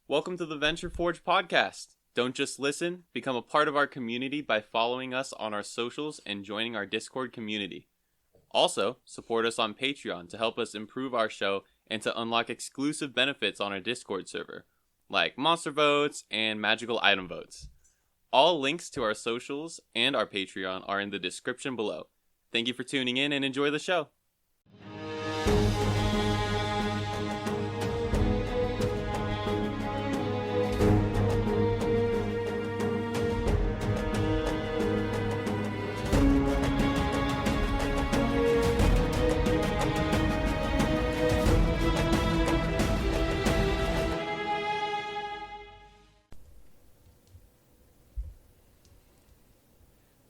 Welcome to the Venture Forge podcast. Don't just listen, become a part of our community by following us on our socials and joining our Discord community. Also, support us on Patreon to help us improve our show and to unlock exclusive benefits on our Discord server, like monster votes and magical item votes. All links to our socials and our Patreon are in the description below. Thank you for tuning in and enjoy the show.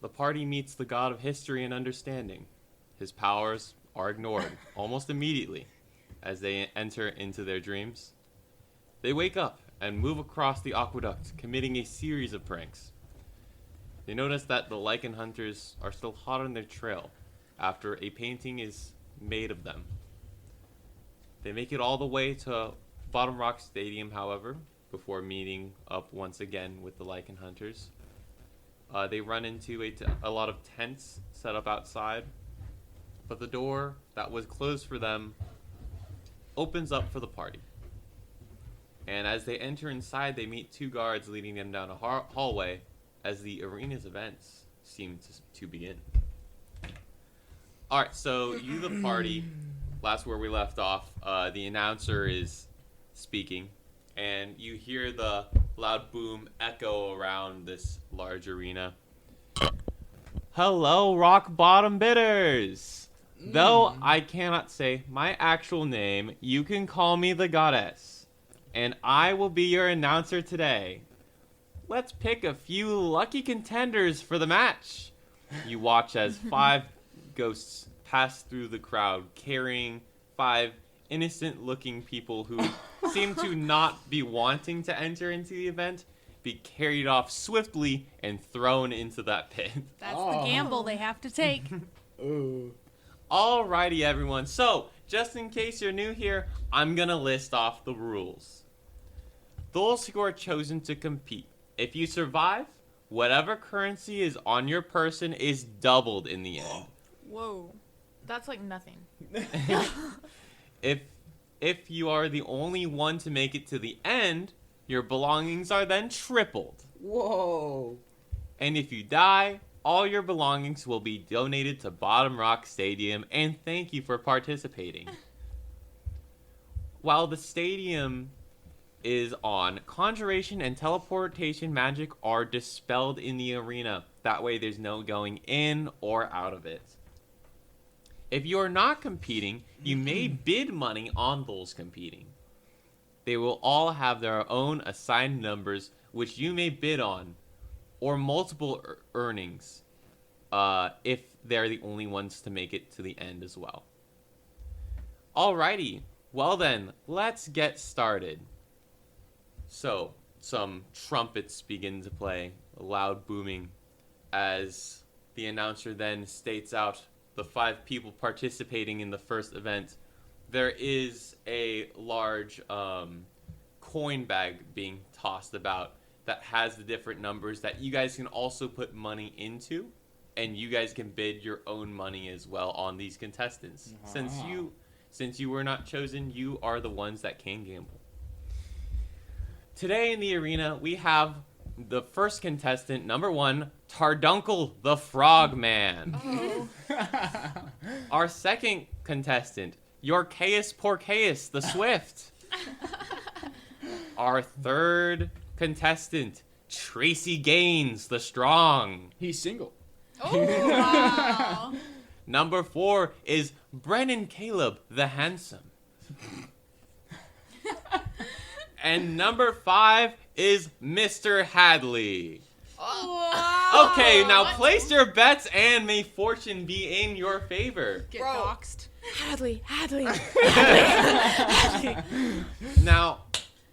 The party meets the god of history and understanding. His powers are ignored almost immediately as they enter into their dreams. They wake up and move across the aqueduct, committing a series of pranks. They notice that the lichen hunters are still hot on their trail after a painting is made of them. They make it all the way to Bottom Rock Stadium, however, before meeting up once again with the lichen hunters. They run into a lot of tents set up outside, but the door that was closed for them opens up for the party. And as they enter inside, they meet two guards leading them down a hallway as the arena's events seem to begin. Alright, so you, the party, last where we left off, the announcer is speaking, and you hear the loud boom echo around this large arena. Hello, rock bottom bidders! Though I cannot say my actual name, you can call me the goddess, and I will be your announcer today. Let's pick a few lucky contenders for the match. You watch as 5 ghosts pass through the crowd, carrying 5 innocent-looking people who seem to not be wanting to enter into the event, be carried off swiftly and thrown into that pit. That's the gamble they have to take. Ooh. Alrighty, everyone. So, just in case you're new here, I'm gonna list off the rules. Those who are chosen to compete. If you survive, whatever currency is on your person is doubled in the end. Whoa. That's like nothing. If you are the only one to make it to the end, your belongings are then tripled. Whoa. And if you die, all your belongings will be donated to Bottom Rock Stadium, and thank you for participating. While the stadium is on, conjuration and teleportation magic are dispelled in the arena. That way there's no going in or out of it. If you are not competing, you may bid money on those competing. They will all have their own assigned numbers, which you may bid on, or multiple earnings, if they're the only ones to make it to the end as well. Alrighty, well then, let's get started. So, some trumpets begin to play, loud booming, as the announcer then states out the 5 people participating in the first event. There is a large coin bag being tossed about that has the different numbers that you guys can also put money into, and you guys can bid your own money as well on these contestants. Wow. Since you were not chosen, you are the ones that can gamble. Today in the arena, we have the first contestant, number 1, Tarduncle the Frogman. Oh. Our second contestant, Yorkeus Porkeus the Swift. Our third contestant, Tracy Gaines the Strong. He's single. Oh, wow. Number 4 is Brennan Caleb the Handsome. And number 5 is Mr. Hadley. Oh, Okay, now place your bets and may fortune be in your favor. Get doxed. Hadley. Now,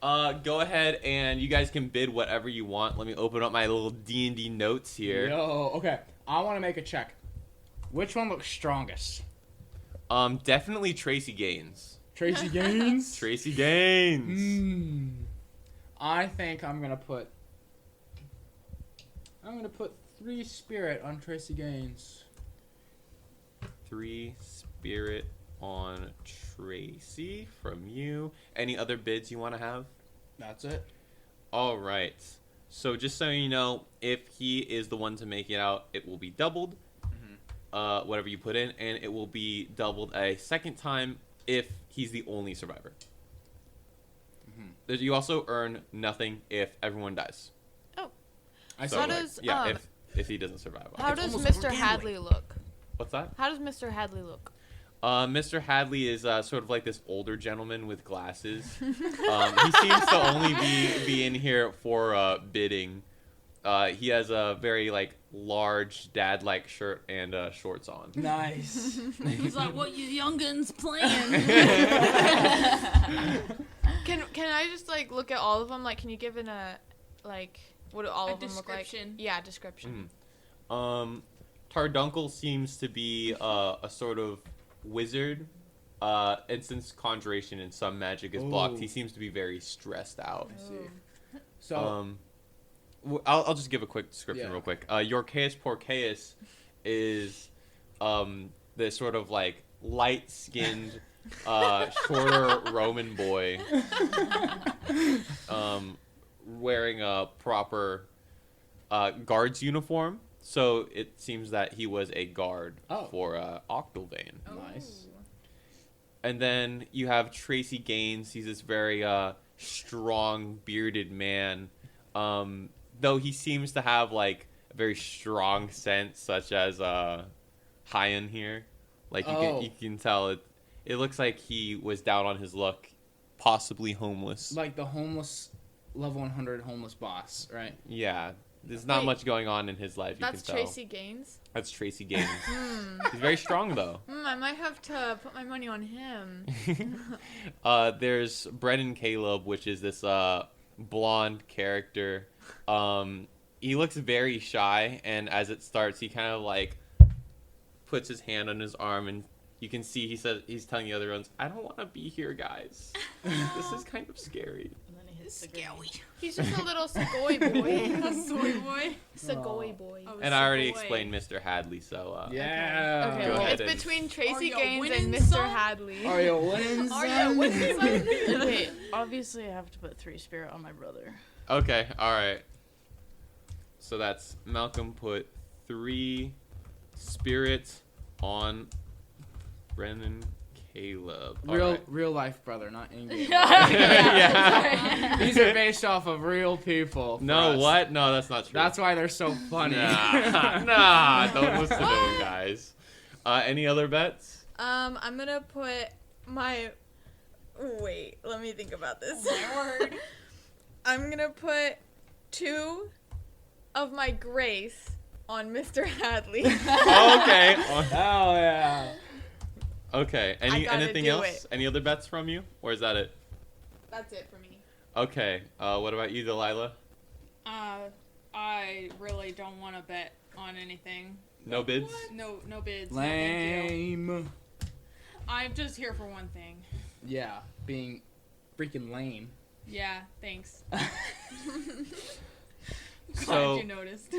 go ahead and you guys can bid whatever you want. Let me open up my little D&D notes here. Yo, okay. I want to make a check. Which one looks strongest? Definitely Tracy Gaines. Tracy Gaines? Tracy Gaines. I think I'm gonna put 3 spirit on Tracy Gaines. 3 spirit on Tracy from you. Any other bids you want to have? That's it. All right. So just so you know, if he is the one to make it out, it will be doubled. Whatever you put in, and it will be doubled a second time if he's the only survivor. You also earn nothing if everyone dies. Oh. So, How does if he doesn't survive. how Okay. does almost like Mr. we're Hadley look? What's that? How does Mr. Hadley look? Mr. Hadley is sort of like this older gentleman with glasses. He seems to only be in here for bidding. He has a very like large dad-like shirt and shorts on. Nice. He's like, what you youngins playing? Can I just like look at all of them? Like, can you give like what do all A of them look like? description. Yeah, description. Tarduncle seems to be a sort of wizard. And since conjuration and some magic is blocked, he seems to be very stressed out. I see. So I'll just give a quick description Yeah. real quick. Yorkeus Porkeus is this sort of like light-skinned, shorter Roman boy, wearing a proper guard's uniform. So it seems that he was a guard for Octavane. nice. And then you have Tracy Gaines. He's this very strong, bearded man. Though he seems to have like a very strong scent, such as Hyan here. Like you can tell it looks like he was down on his luck, possibly homeless. Like the homeless level 100 homeless boss, right? Yeah. There's not Wait. much going on in his life. That's you can Tracy Gaines. Tell. That's Tracy Gaines. He's very strong though. I might have to put my money on him. There's Brennan Caleb, which is this blonde character. He looks very shy, and as it starts, he kind of like puts his hand on his arm, and you can see he's telling the other ones, "I don't want to be here, guys. This is kind of scary." And then he hits the ground. He's just a little Segoy boy. A soy boy. Segoy boy. Oh, And I already boy. explained Mr. Hadley, so Yeah. Okay, Go well, ahead it's and- between Are Tracy you Gaines winning, and Mr. son? Hadley. Are you winning? Are son? you winning, son? Wait, obviously I have to put 3 spirit on my brother. okay, all right. So that's Malcolm put 3 spirits on Brennan Caleb. All right. Real life brother, not in game. Yeah. These are based off of real people. for No, us. what? No, that's not true. That's why they're so funny. Nah, don't listen to them, guys. Any other bets? I'm gonna put my. Wait, let me think about this. Oh, my word. I'm gonna put 2 of my grace on Mr. Hadley. Okay. Oh yeah. Okay. I gotta Anything do else? it. Any other bets from you, or is that it? That's it for me. Okay. What about you, Delilah? I really don't want to bet on anything. No bids. No bids. No, thank you. Lame. I'm just here for one thing. Yeah, being freaking lame. Yeah, thanks. So- Glad you noticed.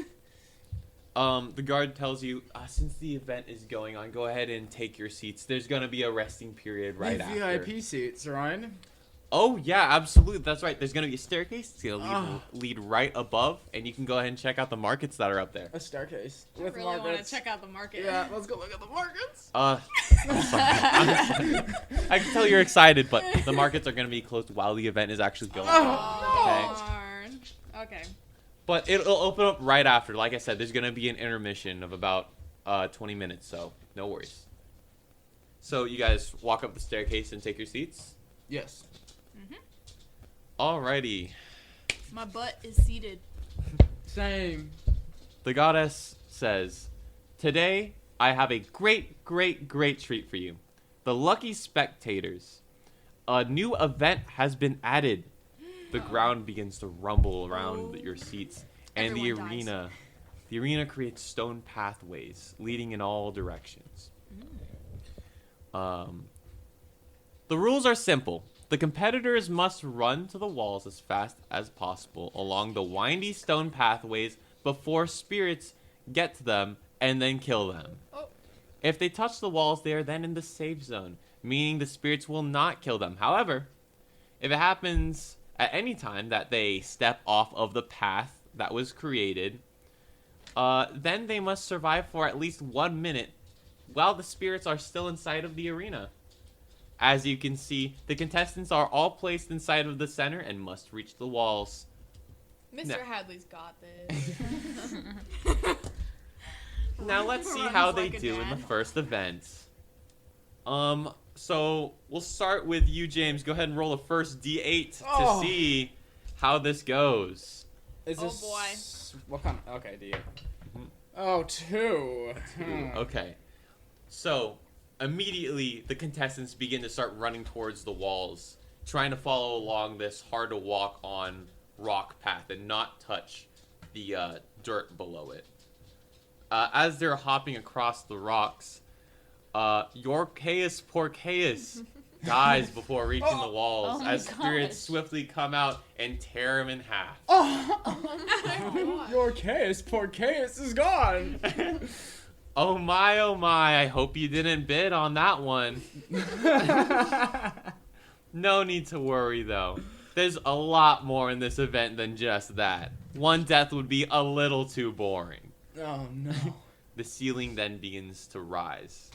The guard tells you, since the event is going on, go ahead and take your seats. There's gonna be a resting period right after. VIP seats, right? Oh yeah, absolutely. That's right. There's gonna be a staircase. It's gonna Oh. lead right above, and you can go ahead and check out the markets that are up there. A staircase. I With really want to markets. check out the market. Yeah, let's go look at the markets. I'm sorry. I can tell you're excited, but the markets are gonna be closed while the event is actually going on. Oh, darn. Okay. But it'll open up right after. Like I said, there's gonna be an intermission of about 20 minutes, so no worries. So you guys walk up the staircase and take your seats. Yes. Alrighty. My butt is seated. Same. The goddess says, "Today I have a great, great, great treat for you. The lucky spectators. A new event has been added." The ground begins to rumble around your seats, and the Everyone dies. arena creates stone pathways leading in all directions. The rules are simple. The competitors must run to the walls as fast as possible along the windy stone pathways before spirits get to them and then kill them. Oh. If they touch the walls, they are then in the safe zone, meaning the spirits will not kill them. However, if it happens at any time that they step off of the path that was created, then they must survive for at least 1 minute while the spirits are still inside of the arena. As you can see, the contestants are all placed inside of the center and must reach the walls. Mr. No. Hadley's got this. Now let's see Runs how they like a do in the dad. first event. So we'll start with you, James. Go ahead and roll a first D8 Oh. to see how this goes. Is Oh, this boy. what kind? Okay, D8. Mhm. Oh, 2. Okay. So immediately the contestants begin to start running towards the walls, trying to follow along this hard to walk on rock path and not touch the dirt below it. As they're hopping across the rocks, your Chaos Porchaeus dies before reaching the walls Oh my as spirits gosh. swiftly come out and tear him in half. Oh, your Chaos, poor Chaos is gone. Oh my, I hope you didn't bid on that one. No need to worry though. There's a lot more in this event than just that. One death would be a little too boring. Oh no. The ceiling then begins to rise,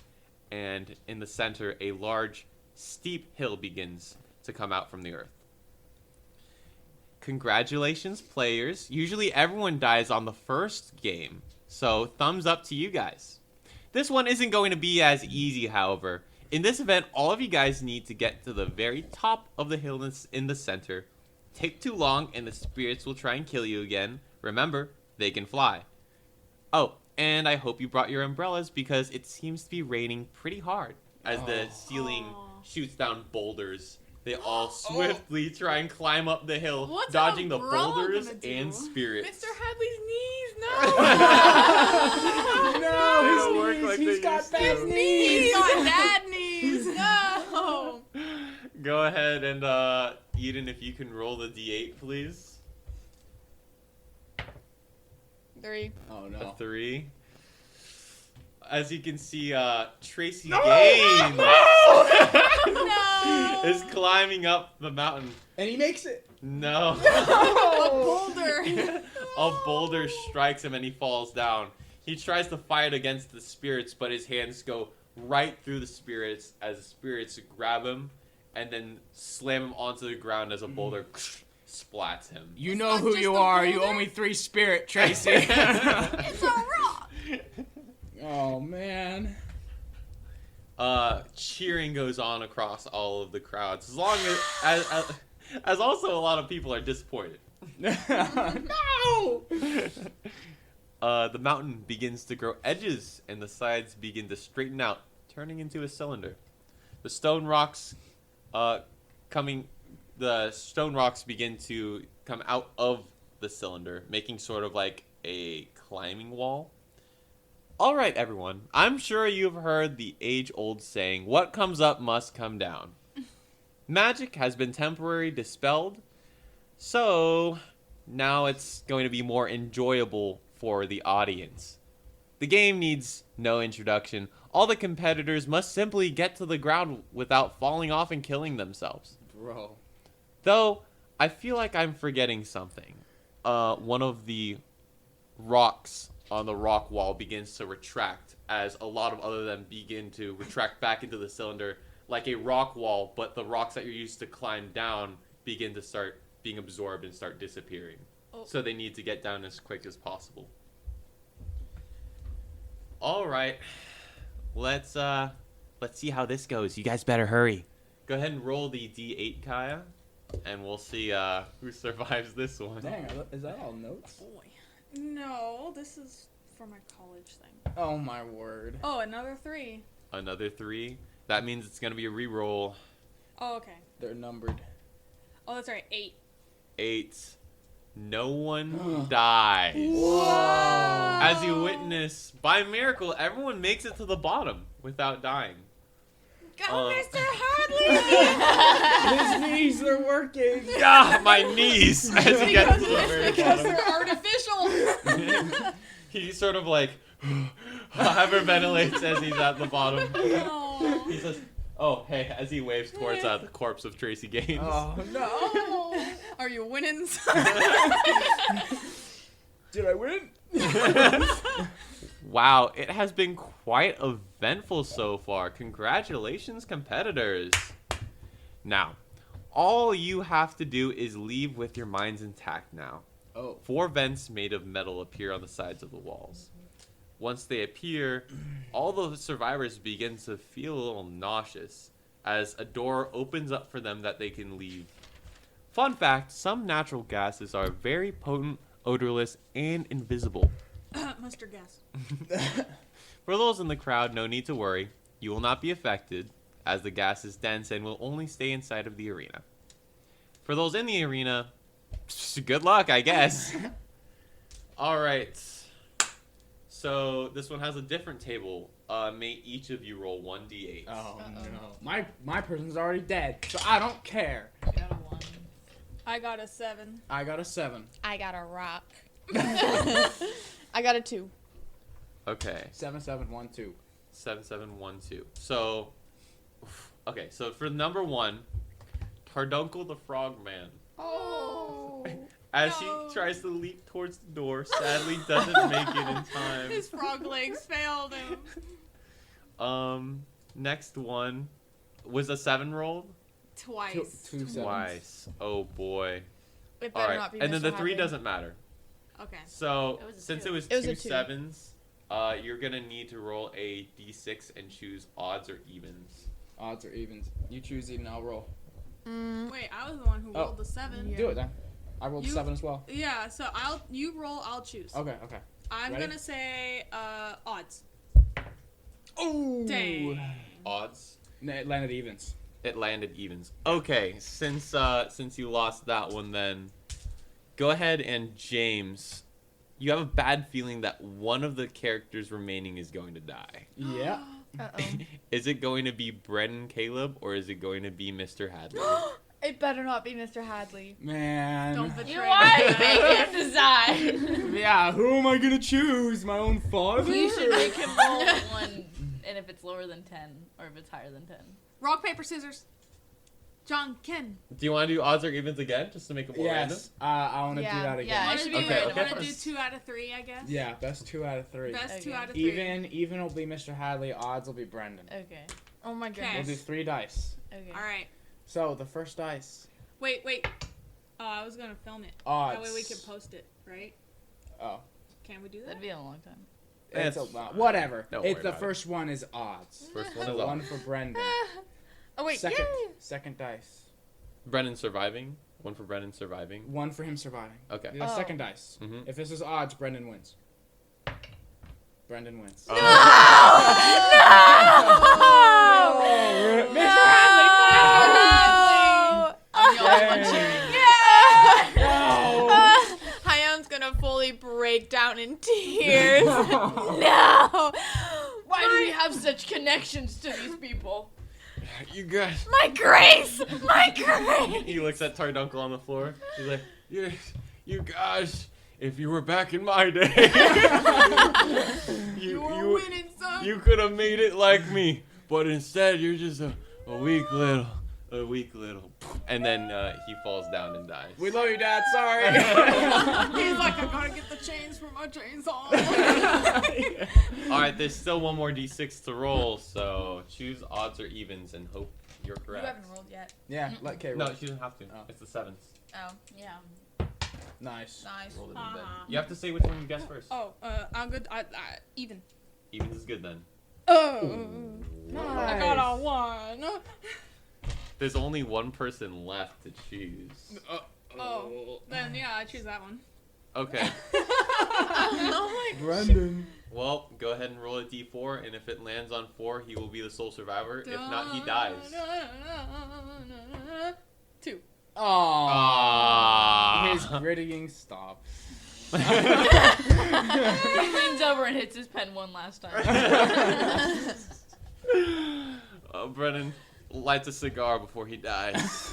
and in the center, a large, steep hill begins to come out from the earth. Congratulations, players. Usually everyone dies on the first game, so thumbs up to you guys. This one isn't going to be as easy, however. In this event, all of you guys need to get to the very top of the hill in the center. Take too long, and the spirits will try and kill you again. Remember, they can fly. Oh, and I hope you brought your umbrellas because it seems to be raining pretty hard as the ceiling Aw. shoots down boulders. They all swiftly try and climb up the hill, What's dodging an the umbrella boulders gonna do? and spirits. Mr. Hadley's knees, no! No, They don't work his knees. like He's they got used to. bad He's knees. got dad knees. No! Go ahead and, Eden, if you can roll the D8, please. 3. Oh A no. 3. As you can see, Tracy No! Gaines No! is climbing up the mountain. And he makes it. No. A boulder. A boulder strikes him and he falls down. He tries to fight against the spirits, but his hands go right through the spirits as the spirits grab him and then slam him onto the ground as a boulder splats him. You know not who just you a are. You boulder. owe me 3 spirit, Tracy. It's a rock. Oh man. Cheering goes on across all of the crowds, as long as also a lot of people are disappointed. No. The mountain begins to grow edges, and the sides begin to straighten out, turning into a cylinder. The stone rocks, begin to come out of the cylinder, making sort of like a climbing wall. All right, everyone. I'm sure you've heard the age-old saying, "What comes up must come down." Magic has been temporarily dispelled, so now it's going to be more enjoyable for the audience. The game needs no introduction. All the competitors must simply get to the ground without falling off and killing themselves. Bro. Though, I feel like I'm forgetting something. One of the rocks on the rock wall begins to retract as a lot of other them begin to retract back into the cylinder like a rock wall, but the rocks that you're used to climb down begin to start being absorbed and start disappearing. Oh. So they need to get down as quick as possible. All right. Let's see how this goes. You guys better hurry. Go ahead and roll the D8, Kaya, and we'll see who survives this one. Dang, is that all notes? Boy. No, this is for my college thing. Oh my word. Oh, another 3. Another 3. That means it's going to be a reroll. Oh, okay. They're numbered. Oh, that's right. 8. 8. No one dies. Whoa. As you witness, by miracle, everyone makes it to the bottom without dying. Go, Mr. Hadley! His knees are working. Ah, my knees! As he gets to the very Because bottom. they're artificial. He sort of like hyperventilates as he's at the bottom. Oh. He says, "Oh, hey," as he waves towards the corpse of Tracy Gaines. Oh no! Are you winning? Did I win? Wow, it has been quite eventful so far. Congratulations, competitors. Now, all you have to do is leave with your minds intact now. Oh. 4 vents made of metal appear on the sides of the walls. Once they appear, all the survivors begin to feel a little nauseous as a door opens up for them that they can leave. Fun fact, some natural gases are very potent, odorless, and invisible. Mustard gas. For those in the crowd, no need to worry. You will not be affected, as the gas is dense and will only stay inside of the arena. For those in the arena, good luck, I guess. All right. So this one has a different table. May each of you roll 1d8. Oh no! My person's already dead, so I don't care. I got a 1. I got a 7. I got a 7. I got a rock. I got a 2. Okay. 7, 7, 1, 2. 7, 7, 1, 2. So, okay. So for number 1, Tarduncle the Frogman. Oh. As No. he tries to leap towards the door, sadly doesn't make it in time. His frog legs failed him. Next one was a 7 rolled? Twice. Two sevens. Twice. Oh boy. It All better right. not be And then Mr. the 3 Hadley. doesn't matter. Okay. So It was a since 2. it was It was two a 2. sevens, you're gonna need to roll a d6 and choose odds or evens. Odds or evens. You choose even, I'll roll. Wait, I was the one who Oh. rolled the 7. Yeah. Do it then. I rolled You- 7 as well. Yeah, so you roll, I'll choose. Okay, okay. I'm Ready? gonna say odds. Oh! Dang. Odds. No, it landed evens. It landed evens. Okay, since you lost that one, then go ahead and James. You have a bad feeling that one of the characters remaining is going to die. Yeah. Uh-oh. Is it going to be Brennan Caleb or is it going to be Mr. Hadley? It better not be Mr. Hadley. Man. Don't betray You me. are making him decide. Yeah, who am I gonna choose? My own father? You should make him roll 1, and if it's lower than 10, or if it's higher than 10. Rock, paper, scissors. John, Ken. Do you want to do odds or evens again, just to make it more random? Yes. I want to Yeah. do that again. Yeah, it Wanna should do, be Okay, random. okay. wanna do 2 out of 3, I guess? Yeah, best 2 out of 3. Best 2 Okay. out of 3. Even will be Mr. Hadley. Odds will be Brendan. Okay. Oh my Okay. We'll do goodness. 3 dice. Okay. Alright. So the first dice. Wait. I was gonna film it. Odds. That way we can post it, right? Oh, Can we do that? That'd be a long time. it's It's whatever. Don't It's worry the about it. first one is odds. First one So is one odds. for Brendan. Oh wait, Second, yay! second dice. Brennan surviving. One for Brennan surviving. One for him surviving. Okay. The Oh. second dice. Mhm. If this is odds, Brendan wins. Brendan wins. Oh. Oh, Mr. Hadley! Oh, No! Hyun's gonna fully break down in tears. No! Why do we have such connections to these people? You guys. My grace! My grace! He looks at Tarduncle on the floor. He's like, you guys, if you were back in my day, You were winning, son. you could have made it like me, but instead you're just a weak little. And then he falls down and dies. We love you, Dad. Sorry. He's like, I gotta get the chains for my chainsaw. All right, there's still one more d6 to roll, so choose odds or evens and hope you're You correct. haven't rolled yet. Yeah, let Kay roll. No, she doesn't have to. Oh. It's the sevens. Oh, Yeah. Nice. nice. Roll it in Uh-huh. bed. You have to say which one you guess first. Oh, I'm good. Even. Evens is good then. Oh. I Nice. got a 1. There's only one person left to choose. Oh. Then, yeah, I choose that one. Okay. Oh my Brendan. Well, go ahead and roll a d4, and if it lands on 4, he will be the sole survivor. If not, he dies. 2. Aww. Ah. His grittying stops. He leans over and hits his pen one last time. Brennan lights a cigar before he dies.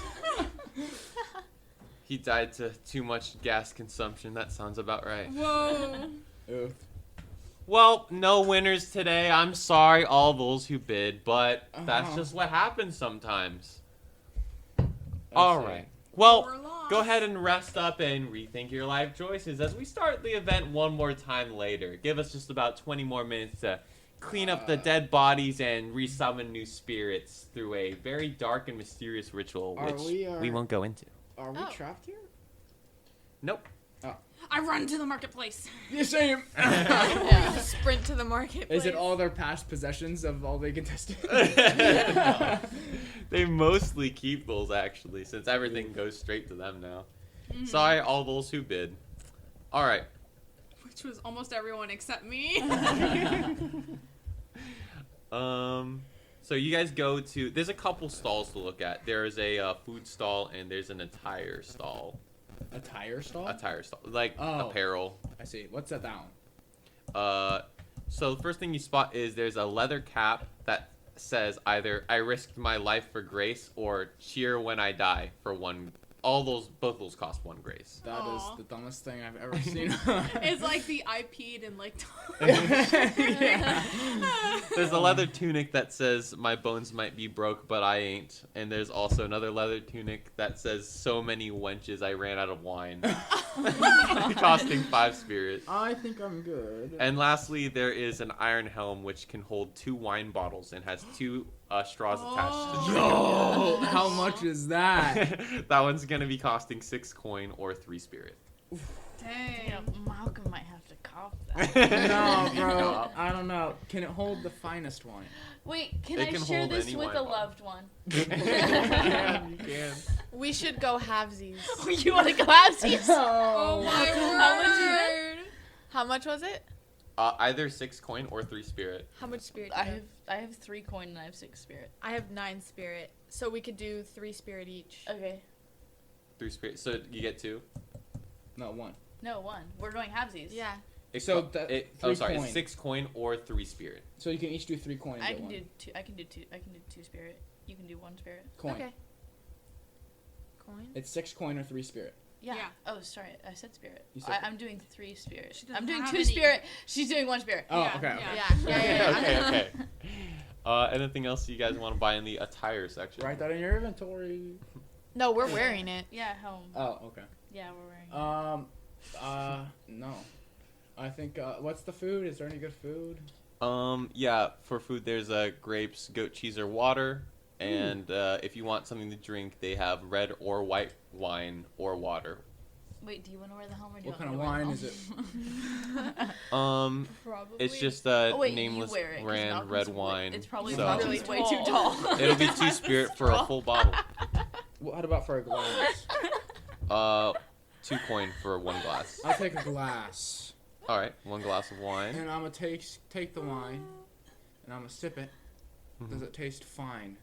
He died to too much gas consumption. That sounds about right. Whoa. Oof. Well, no winners today. I'm sorry, all those who bid, but that's Uh-huh. just what happens sometimes. Let's All see. right. Well, We're lost. go ahead and rest up and rethink your life choices as we start the event one more time later. Give us just about 20 more minutes to clean up the dead bodies and resummon new spirits through a very dark and mysterious ritual, Are which we, we won't go into. Are we Oh. trapped here? Nope. I run to the marketplace. The same. Yeah. Sprint to the marketplace. Is it all their past possessions of all the contestants? No. They mostly keep those, actually, since everything goes straight to them now. Sorry, all those who bid. All right. Which was almost everyone except me. So you guys go to. There's a couple stalls to look at. There is a food stall and there's an attire stall. A tire stall? Attire stall, like Oh. apparel. I see. What's that down? So the first thing you spot is there's a leather cap that says either "I risked my life for grace" or "Cheer when I die" for one. Both those cost 1 grace. That is Aw. the dumbest thing I've ever seen. It's like the I peed and like. Yeah. There's a leather tunic that says "My bones might be broke, but I ain't," and there's also another leather tunic that says "So many wenches I ran out of wine," costing 5 spirit. I think I'm good. And lastly, there is an iron helm which can hold 2 wine bottles and has 2 straws attached to drink. Yo, how much is that? That one's gonna be costing 6 coin or 3 spirit. Dang. Yeah, Malcolm might have to cough that. No, bro. I don't know. Can it hold the finest wine? Wait, can It I can share hold this any with wine a bottle. loved one? Yeah, you can. We should go halvesies. You want to go have these? Oh my How much is it? word. How much was it? Either 6 coin or 3 spirit. How much spirit? Do you I have 3 coin and I have 6 spirit. I have 9 spirit, so we could do 3 spirit each. Okay. 3 spirit. So you get 2. No, 1. No, 1. We're going halvesies. Yeah. So that- Oh, 3 sorry. coin. It's 6 coin or 3 spirit. So you can each do 3 coins. I at can one. do 2. I can do 2. I can do 2 spirit. You can do 1 spirit. Coin. Okay. Coin. It's 6 coin or 3 spirit. Yeah. Yeah. Oh, sorry. I said spirit. You said- I'm doing 3 spirit. She doesn't I'm doing have 2 any. spirit. She's doing 1 spirit. Oh, Yeah, okay. yeah. Okay. Yeah. Okay. Anything else you guys want to buy in the attire section? Write that in your inventory. No, we're wearing it. Yeah, at home. Oh, okay. Yeah, we're wearing it. No. I think, what's the food? Is there any good food? Yeah, for food there's grapes, goat cheese, or water. And if you want something to drink, they have red or white wine or water. Wait, do you want to wear the helm or do you What want kind me of to wear wine the is it? helm? Probably. It's just a Oh, wait, nameless you wear it, 'cause brand Malcolm's red way- wine. It's probably so really way too tall. it'll be 2 spirit for a full bottle. What about for a glass? 2 coin for 1 glass. I'll take a glass. All right, 1 glass of wine. And I'm gonna take the wine, and I'm gonna sip it. Does it taste fine?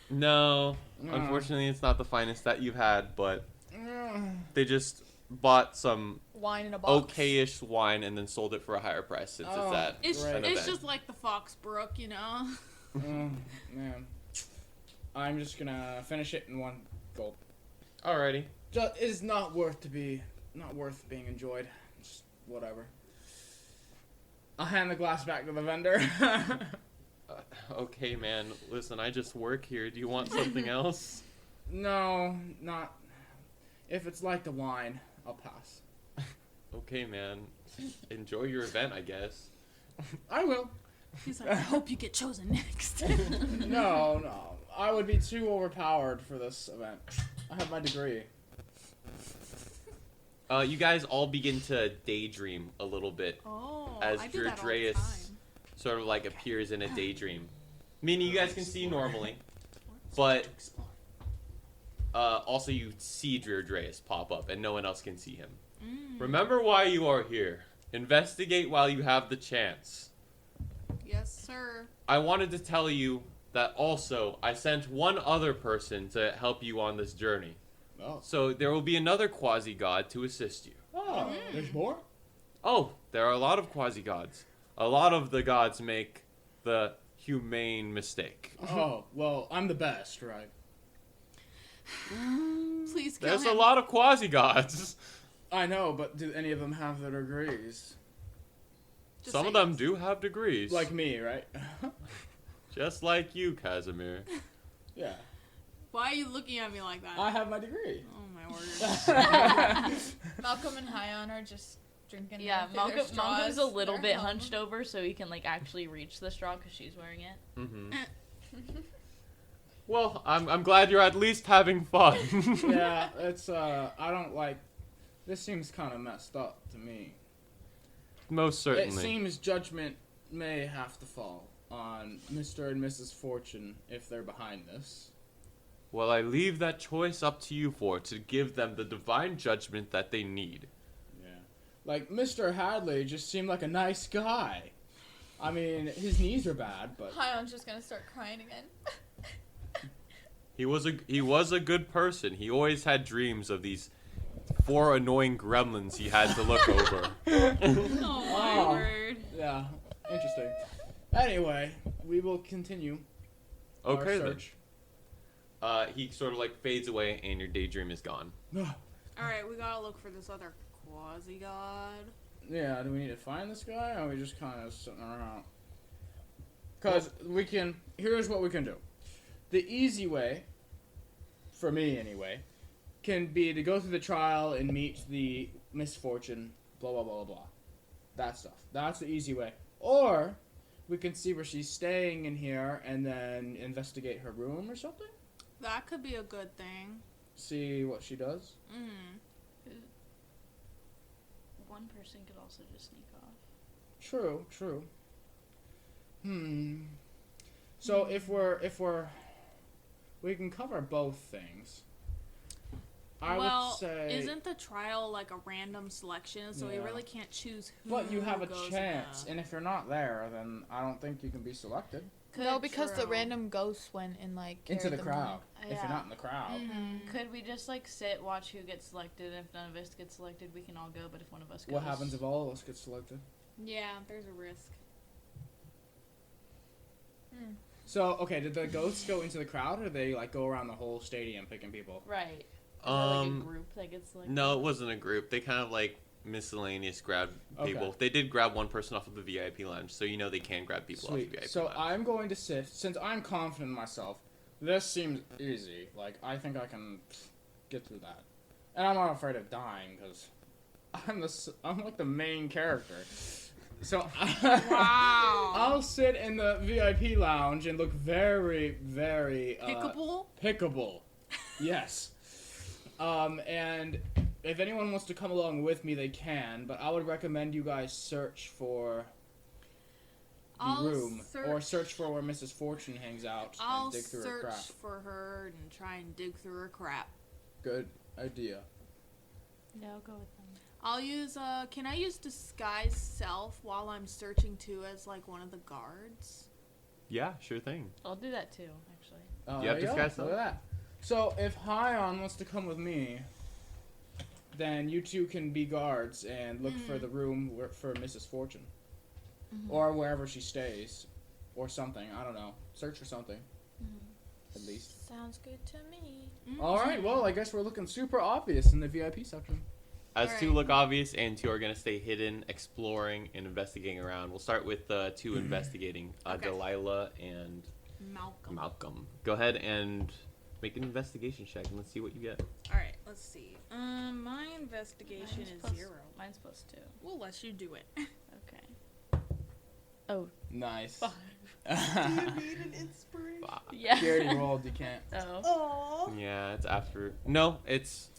No, No. unfortunately, it's not the finest that you've had, but Mm. they just bought some Wine in a box. okay-ish wine and then sold it for a higher price since Oh. it's at It's, Right. an it's event. just like the Foxbrook, you know? Man. I'm just gonna finish it in 1 gulp. Alrighty. It's not worth being enjoyed. Just whatever. I'll hand the glass back to the vendor. Okay, man. Listen, I just work here. Do you want something else? No, not. If it's like the wine, I'll pass. Okay, man. Enjoy your event, I guess. I will. He's like, I hope you get chosen next. No. I would be too overpowered for this event. I have my degree. You guys all begin to daydream a little bit. Oh, As I do that all the Dredreus time. sort of like appears in a daydream. Meaning you guys can see normally, but also you see Dredreus pop up and no one else can see him. Remember why you are here. Investigate while you have the chance. Yes, sir. I wanted to tell you that also I sent one other person to help you on this journey. Oh. So there will be another quasi-god to assist you. Oh, there's more? Oh, there are a lot of quasi-gods. A lot of the gods make the humane mistake. Oh, well, I'm the best, right? Please kill There's him. a lot of quasi-gods. I know, but do any of them have their degrees? Just Some say of them yes. do have degrees. Like me, right? Just like you, Casimir. Yeah. Why are you looking at me like that? I have my degree. Oh my word. Malcolm and Hyon are just drinking. Yeah, through their Malcolm's straws. a little They're bit home. hunched over so he can like actually reach the straw because she's wearing it. Mm-hmm. Well, I'm glad you're at least having fun. Yeah, it's, I don't like... This seems kind of messed up to me. Most It certainly. seems judgment may have to fall on Mr. and Mrs. Fortune if they're behind this. Well, I leave that choice up to you four to give them the divine judgment that they need. Yeah. Like, Mr. Hadley just seemed like a nice guy. I mean, his knees are bad, but... Hyon's just gonna start crying again. He was a good person. He always had dreams of these 4 annoying gremlins he had to look over. Oh my Wow. word. Yeah, interesting. Anyway, we will continue our Okay then. search. He sort of like fades away and your daydream is gone. Alright, we gotta look for this other quasi-god. Yeah, do we need to find this guy, or are we just kind of sitting around? Because we can... Here's what we can do. The easy way, for me anyway, can be to go through the trial and meet the misfortune, blah, blah, blah, blah, blah. That stuff. That's the easy way. Or, we can see where she's staying in here and then investigate her room or something. That could be a good thing. See what she does. Mm. One person could also just sneak off. True, true. So if we're we can cover both things. I well, would say isn't the trial like a random selection, so we Yeah. really can't choose who but you have a goes in chance, the- and if you're not there, then I don't think you can be selected No, because the True. random ghosts went and like into carried the them crowd. away. If you're not in the crowd. Mhm. Could we just like sit, watch who gets selected? If none of us get selected, we can all go. But if one of us goes, What happens if all of us get selected? Yeah, there's a risk. So, okay, did the ghosts go into the crowd, or did they like go around the whole stadium picking people? right? Is there, like a group that gets selected? No, it wasn't a group. They kind of like miscellaneous grabbed people. Okay. They did grab one person off of the VIP lounge, so you know they can grab people off the Sweet. VIP So lounge. I'm going to sit, since I'm confident in myself, this seems easy. Like, I think I can get through that. And I'm not afraid of dying, because I'm like the main character. So Wow. I'll sit in the VIP lounge and look very, very Pickable? pickable. Yes. And if anyone wants to come along with me, they can, but I would recommend you guys search for the I'll room, or search for where Mrs. Fortune hangs out I'll and dig through her crap. search for her and try and dig through her crap. Good idea. Yeah, I'll go with them. I'll use can I use disguise self while I'm searching too as like one of the guards? Yeah, sure thing. I'll do that too, actually. Oh, You have there go. disguise Look at that. So if Hyon wants to come with me, then you two can be guards and look for the room for Mrs. Fortune, or wherever she stays, or something. I don't know. Search for something, at least. Sounds good to me. All right. Well, I guess we're looking super obvious in the VIP section. As Alright. 2 look obvious and 2 are going to stay hidden, exploring, and investigating around. We'll start with 2 investigating, Okay. Delilah and Malcolm. Malcolm. Go ahead and make an investigation check, and let's see what you get. All right, let's see. My investigation Mine's is plus- 0. Mine's plus 2. We'll let you do it. Okay. Oh, Nice. 5. need an inspiration? Yeah. You already rolled. You can't. Oh. Oh. Yeah, it's after. No, it's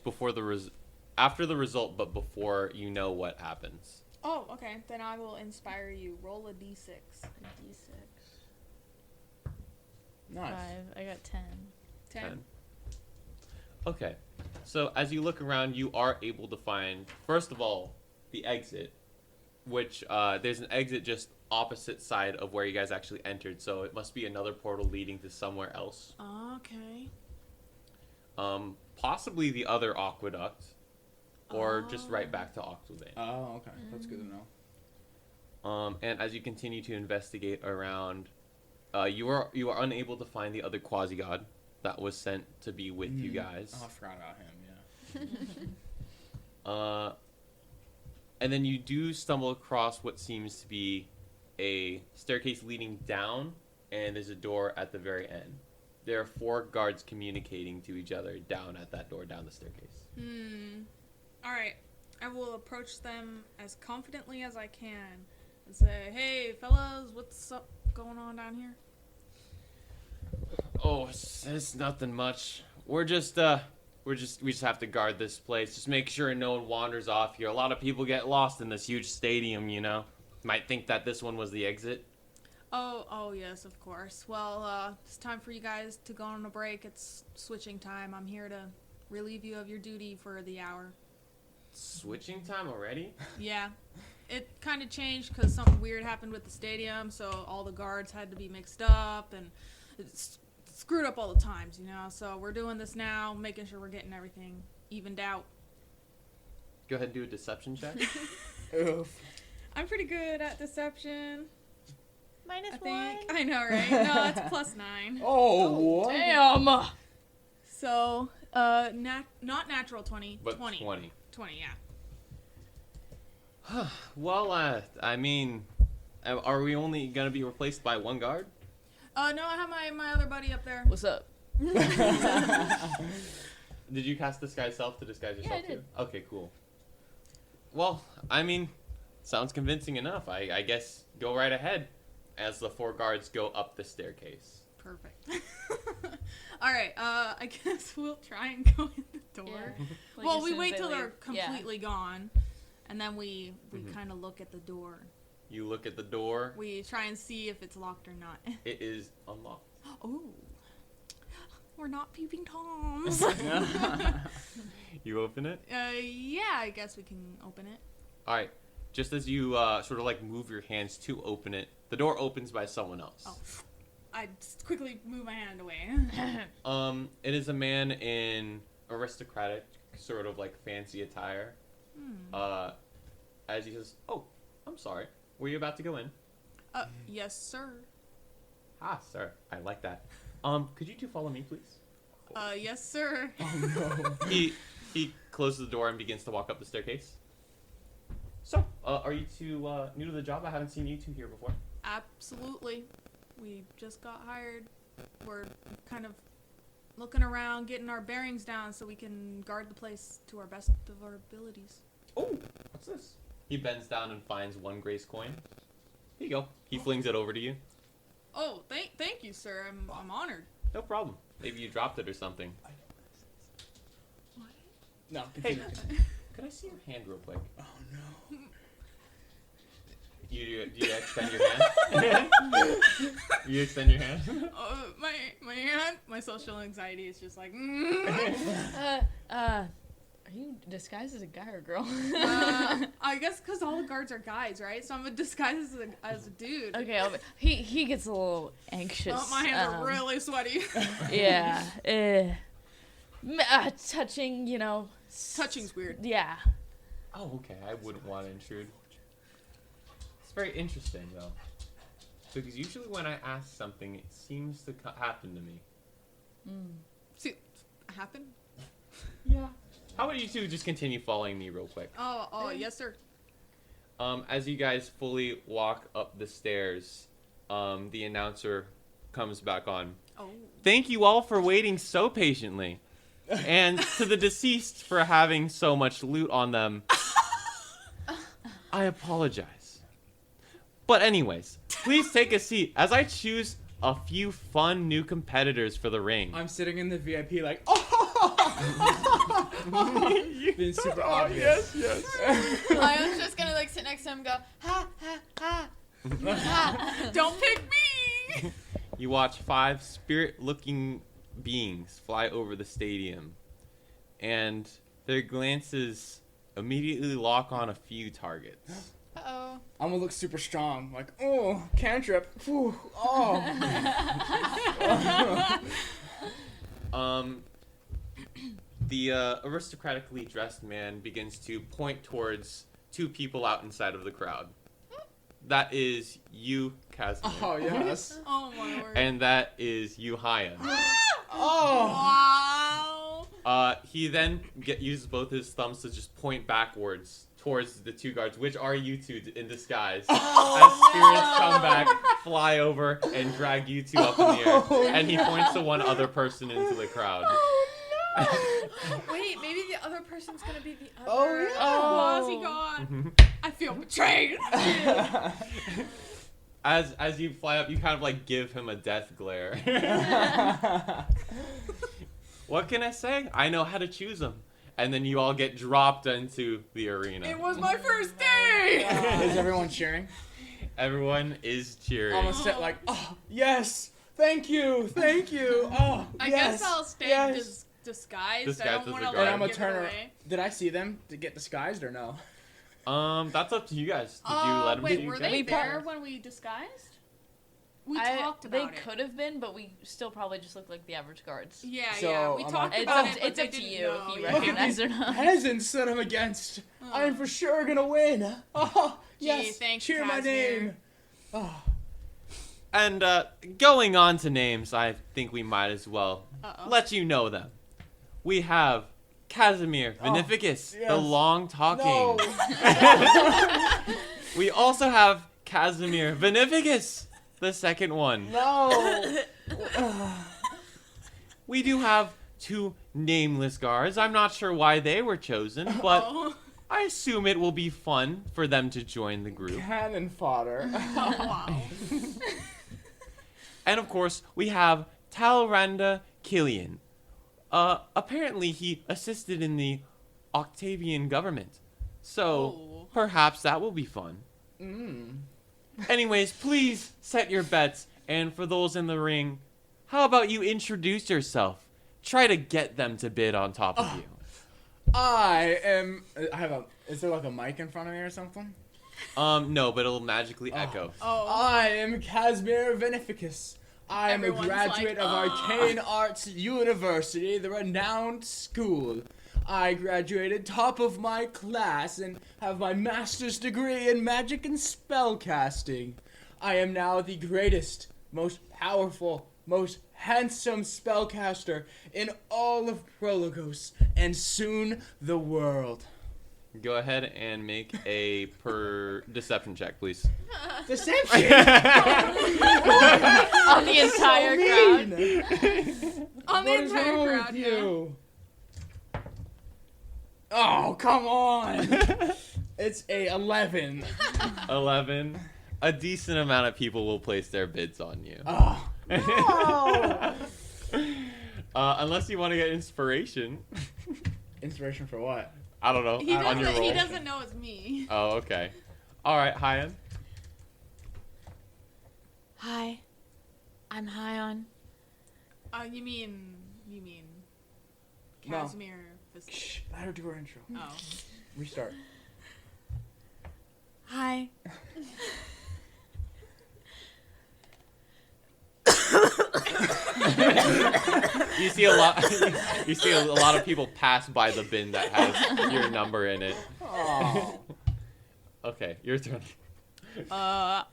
before the after the result, but before you know what happens. Oh, okay. Then I will inspire you. Roll a d6. A D6. Nice. 5. I got 10. 10. Okay, so as you look around, you are able to find, first of all, the exit, which there's an exit just opposite side of where you guys actually entered, so it must be another portal leading to somewhere else. Okay. Possibly the other aqueduct, or just right back to Octavane. Oh, okay. That's good to know. And as you continue to investigate around, You are unable to find the other quasi-god that was sent to be with you guys. Oh, I forgot about him. Yeah. And then you do stumble across what seems to be a staircase leading down, and there's a door at the very end. There are 4 guards communicating to each other down at that door down the staircase. Alright. I will approach them as confidently as I can and say, hey, fellas, what's up going on down here? Oh, it's nothing much. We just have to guard this place. Just make sure no one wanders off here. A lot of people get lost in this huge stadium, you know. Might think that this one was the exit. Oh, yes, of course. Well, it's time for you guys to go on a break. It's switching time. I'm here to relieve you of your duty for the hour. Switching time already? Yeah. It kind of changed because something weird happened with the stadium, so all the guards had to be mixed up, and it's screwed up all the times, you know. So we're doing this now, making sure we're getting everything evened out. Go ahead and do a deception check. Oof. I'm pretty good at deception. -1. I think. I know, right? No, it's +9. Oh, what? Damn. So, not natural 20. But 20. 20. 20, yeah. Well, I mean, are we only gonna be replaced by 1 guard? No, I have my other buddy up there. What's up? Did you cast Disguise Self to disguise yourself I did. too? Okay, cool. Well, I mean, sounds convincing enough. I guess go right ahead as the 4 guards go up the staircase. Perfect. Alright, I guess we'll try and go in the door. Yeah. Like, Well, as we soon as wait they till they're leave. Yeah. completely gone, and then we Mhm. kind of look at the door. You look at the door. We try and see if it's locked or not. It is unlocked. Oh, we're not peeping toms. You open it. Yeah, I guess we can open it. All right. Just as you sort of like move your hands to open it, the door opens by someone else. Oh, I just quickly move my hand away. It is a man in aristocratic, sort of like fancy attire. As he says, "Oh, I'm sorry. Were you about to go in?" Yes, sir. Ah, sir. I like that. Could you 2 follow me, please? Yes, sir. Oh, no. He closes the door and begins to walk up the staircase. So, are you 2 new to the job? I haven't seen you 2 here before. Absolutely. We just got hired. We're kind of looking around, getting our bearings down so we can guard the place to our best of our abilities. Oh, what's this? He bends down and finds 1 grace coin. Here you go. He flings it over to you. Oh, thank you, sir. I'm honored. No problem. Maybe you dropped it or something. What? No, Hey, continue. could I see your hand real quick? Oh, no. You extend your hand? You extend your hand? My hand, my social anxiety is just like. Are you disguised as a guy or a girl? I guess because all the guards are guys, right? So I'm disguised as a dude. Okay, he gets a little anxious. Oh, my hands are really sweaty. Yeah. Touching, you know. Touching's weird. Yeah. Oh, okay. I wouldn't want to intrude. It's very interesting, though. Because usually when I ask something, it seems to happen to me. See, happen? Yeah. How about you 2 just continue following me real quick? Oh, yes, sir. As you guys fully walk up the stairs, the announcer comes back on. Oh. Thank you all for waiting so patiently. And to the deceased for having so much loot on them, I apologize. But anyways, please take a seat as I choose a few fun new competitors for the ring. I'm sitting in the VIP like, oh! Being super obvious. Yes. I was just gonna like sit next to him and go, ha, ha, ha. Ha. Don't pick me! You watch 5 spirit-looking beings fly over the stadium, and their glances immediately lock on a few targets. Uh-oh. I'm gonna look super strong. Like, oh, cantrip. Whew, oh. The aristocratically dressed man begins to point towards 2 people out inside of the crowd. That is you, Casimir. Oh, yes. Oh my word. And that is you, Hyan. Oh. Wow. He then uses both his thumbs to just point backwards towards the two guards, which are you two in disguise. As spirits come back, fly over, and drag you two up in the air. And he points to one other person into the crowd. Wait, maybe the other person's gonna be the other. Oh, yeah. Classy God. I feel betrayed. As you fly up, you kind of like give him a death glare. What can I say? I know how to choose them. And then you all get dropped into the arena. It was my first day. Is everyone cheering? Everyone is cheering. Almost said like, oh, yes, thank you. Oh, I yes, guess I'll stay yes. disguised. Disguised I as don't a want to guard. And let I'm him gonna give turn it around. away. Did I see them to get disguised or no? That's up to you guys. Did you let them wait, see you were guys? they there when we disguised? We talked about They it. could have been, but we still probably just look like the average guards. Yeah, So, yeah. We I'm talked like- about It's it, up, but it's they up to didn't you know. if you Yeah. recognize or not. Peasants that I'm against. I am for sure gonna win. Oh, yes. thanks, Cheer my Casimir. name. Oh. And going on to names, I think we might as well Uh-oh. let you know them. We have Casimir Beneficus, yes. the long talking. No. We also have Casimir Beneficus, the second one. No. We do have two nameless guards. I'm not sure why they were chosen, but Oh. I assume it will be fun for them to join the group. Cannon fodder. Oh, wow. And of course, we have Talranda Killian. Apparently he assisted in the Octavian government. So, Oh. perhaps that will be fun. Anyways, please set your bets. And for those in the ring, how about you introduce yourself? Try to get them to bid on top of you. I have a. Is there like a mic in front of me or something? No, but it'll magically echo. Oh. I am Casimir Beneficus. I am Everyone's a graduate like, of Arcane Arts University, the renowned school. I graduated top of my class and have my master's degree in magic and spellcasting. I am now the greatest, most powerful, most handsome spellcaster in all of Prologos, and soon the world. Go ahead and make a deception check, please. Deception! On the entire crowd. On the What is entire wrong crowd, with you? Oh, come on! It's a 11. 11. A decent amount of people will place their bids on you. Oh, no! Unless you want to get inspiration. Inspiration for what? I don't know. He On your roll. he doesn't know it's me. Oh, okay. All right, Hyan. Hi, I'm Hyan. You mean No. Casimir? Shh, let her do her intro. Oh. Restart. Hi. You see a lot. You see a lot of people pass by the bin that has your number in it. Oh. Okay, your turn. I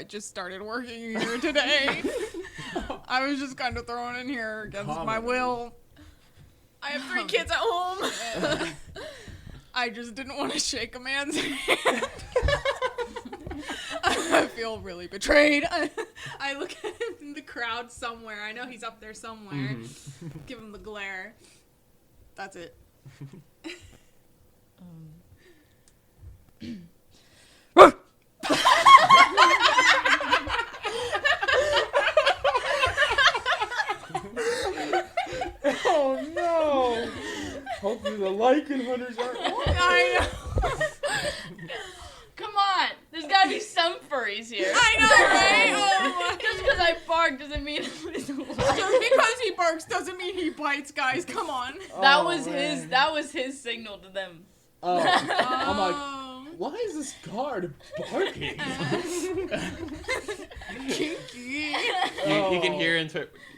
just started working here today. I was just kind of thrown in here against my Comedy. will. I have 3 kids at home. I just didn't want to shake a man's hand. I feel really betrayed. I look at him in the crowd somewhere. I know he's up there somewhere. Give him the glare. That's it. Oh no! Hopefully the Lycan hunters aren't. I know. Come on, there's gotta be some furries here. I know, right? Oh, Just because I bark doesn't mean it's alive. just because he barks doesn't mean he bites, guys. Come on. That Oh, was his. man. That was his signal to them. Oh, I'm like, Oh. why is this guard barking? Kinky. You can hear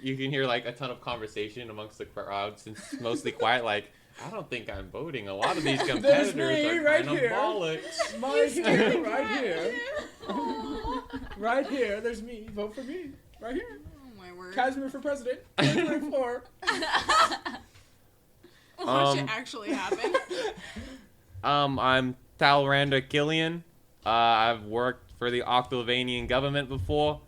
you can hear like a ton of conversation amongst the crowd since it's mostly quiet. Like, I don't think I'm voting. A lot of these competitors me are right kind of here. bollocks. My here, right here. Right here, there's me. Vote for me. Right here. Oh my word. Casimir for president. 2024. What should actually happen? I'm Talrander Gilliland. I've worked for the Octavanian government before,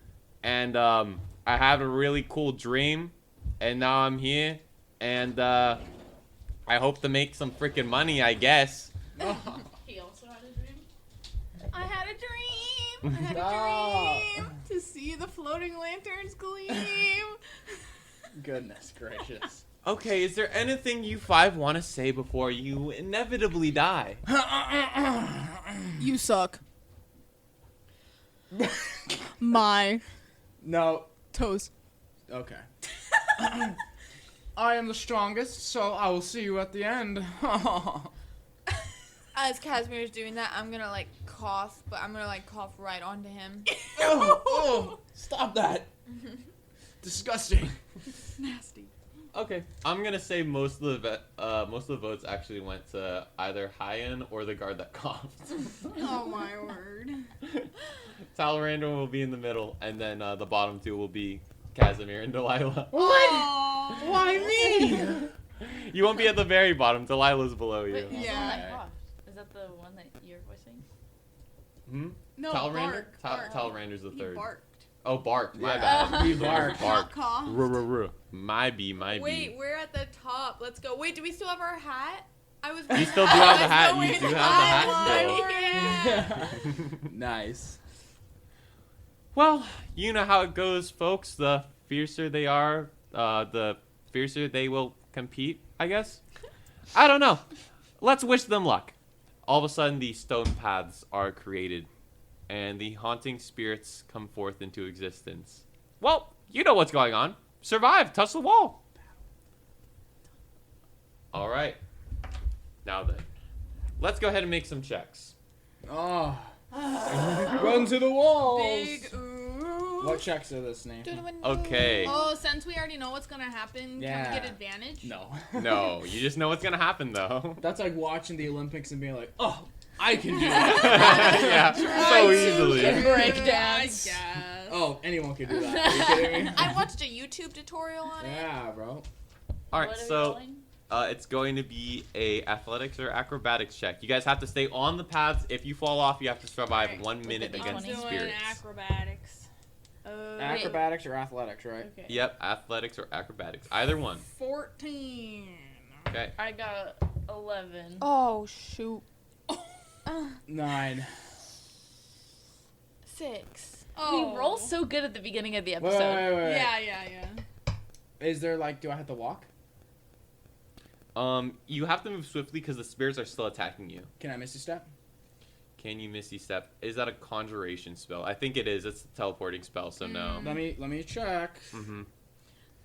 and I had a really cool dream, and now I'm here, and I hope to make some freaking money, I guess. He also had a dream. I had a dream. I had Ah. a dream to see the floating lanterns gleam. Goodness gracious. Okay, is there anything you five want to say before you inevitably die? You suck. My No. toes. Okay. I am the strongest, so I will see you at the end. As Casimir's doing that, I'm gonna like cough, but I'm gonna like cough right onto him. oh, stop that. Disgusting. Nasty. Okay, I'm gonna say most of the votes actually went to either Hyan or the guard that coughed. Oh my word. Talrander will be in the middle, and then the bottom two will be Casimir and Delilah. What? Why me? You won't be at the very bottom. Delilah's below you. Wait, who's the one Yeah. that coughed? Is that the one that you're voicing? Hmm? No, Talrander? bark. Talrander's the He third. barked. Oh, bark. My Yeah. bad. He barked. Not coughed. My B. Wait, we're at the top. Let's go. Wait, do we still have our hat? I was. You still do have the I was hat. going You do to have the buy hat one. still. Yeah. Nice. Well, you know how it goes, folks. The fiercer they are, the fiercer they will compete, I guess. I don't know. Let's wish them luck. All of a sudden, the stone paths are created, and the haunting spirits come forth into existence. Well, you know what's going on. Survive. Touch the wall. All right. Now then, let's go ahead and make some checks. Oh. Run to the walls. Big ooh. What checks are this name? To the window. Okay. Oh, since we already know what's gonna happen, Yeah. can we get advantage? No. No, you just know what's gonna happen, though. That's like watching the Olympics and being like, oh, I can do that. Yeah, so easily. Break I dance. guess. Oh, anyone can do that. Are you kidding me? I watched a YouTube tutorial on it. Yeah, bro. All right, What are we so rolling? it's going to be a athletics or acrobatics check. You guys have to stay on the paths. If you fall off, you have to survive Alright, 1 minute the against I'm the doing spirits. acrobatics. Acrobatics or athletics, right? Okay. Yep, athletics or acrobatics, either one. 14. Okay. I got 11. Oh shoot. 9. 6. Oh. We roll so good at the beginning of the Wait, episode. wait. Yeah. Is there like, do I have to walk? You have to move swiftly because the spirits are still attacking you. Can I misty step? Can you misty step? Is that a conjuration spell? I think it is. It's a teleporting spell, so no. Let me check. Mm-hmm.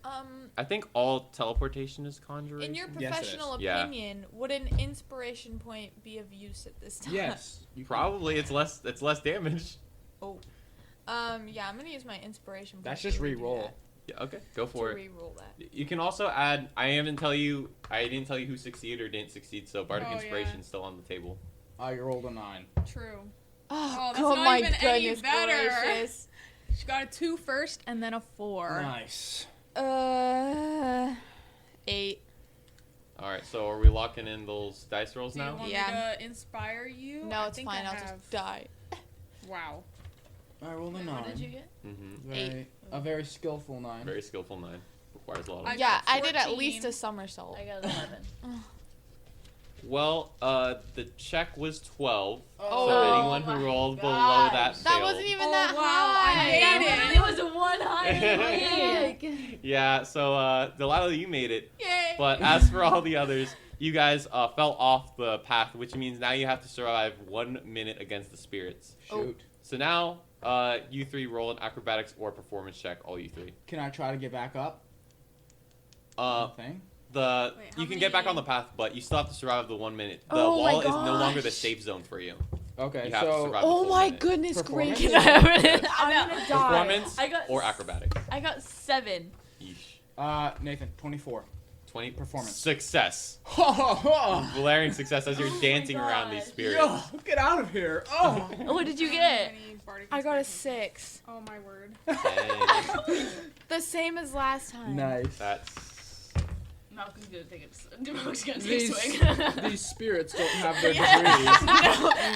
Um, I think all teleportation is conjuration. in your Yes, it professional is. Yeah. opinion, would an inspiration point be of use at this time? Yes. You can- Probably it's less damage. Oh. Yeah, I'm gonna use my inspiration point. That's just to redo re-roll. that. Yeah, okay, go To for it. re-roll that. You can also add. I didn't tell you who succeeded or didn't succeed. So bardic Oh, yeah. inspiration is still on the table. I rolled a 9. True. Oh, that's not my even any goodness better. gracious. She got a 2 first and then a 4. Nice. 8. All right, so are we locking in those dice rolls Do you now? want Yeah. me to inspire you? No, I it's think fine. I I'll have... just die. Wow. I rolled a Wait, 9. what did you get? Mm-hmm. A very skillful 9. Very skillful 9. Requires a lot of. I Yeah, got I did at 14. least a somersault. I got 11. Well, the check was 12. Oh. So anyone my who rolled below gosh. that That failed. wasn't even Oh, that wow, high. I made It was one higher than me. Yeah, so Delilah, you made it. Yay. But as for all the others, you guys fell off the path, which means now you have to survive 1 minute against the spirits. Shoot. So now, you three roll an acrobatics or performance check, all you three. Can I try to get back up? Thing? Wait, how You can get back many- on the path, but you still have to survive the 1 minute. The Oh my wall is no longer the gosh. safe zone for you. Okay, You have to so survive the Oh full my minute. goodness Performance? gracious. Can I have it? I'm gonna die. Performance I got or acrobatics. I got 7. Yeesh. Nathan, 24. 20 Performance. Success. Ha ha ha! Glaring success as you're Oh my dancing around these gosh. spirits. Yo, get out of here! Oh! What did you get? I got a 6. Oh my word. Hey, The same as last time. Nice. that's Malcolm's gonna take a Malcolm's gonna take a These, swing. these spirits don't have their Yeah. degrees.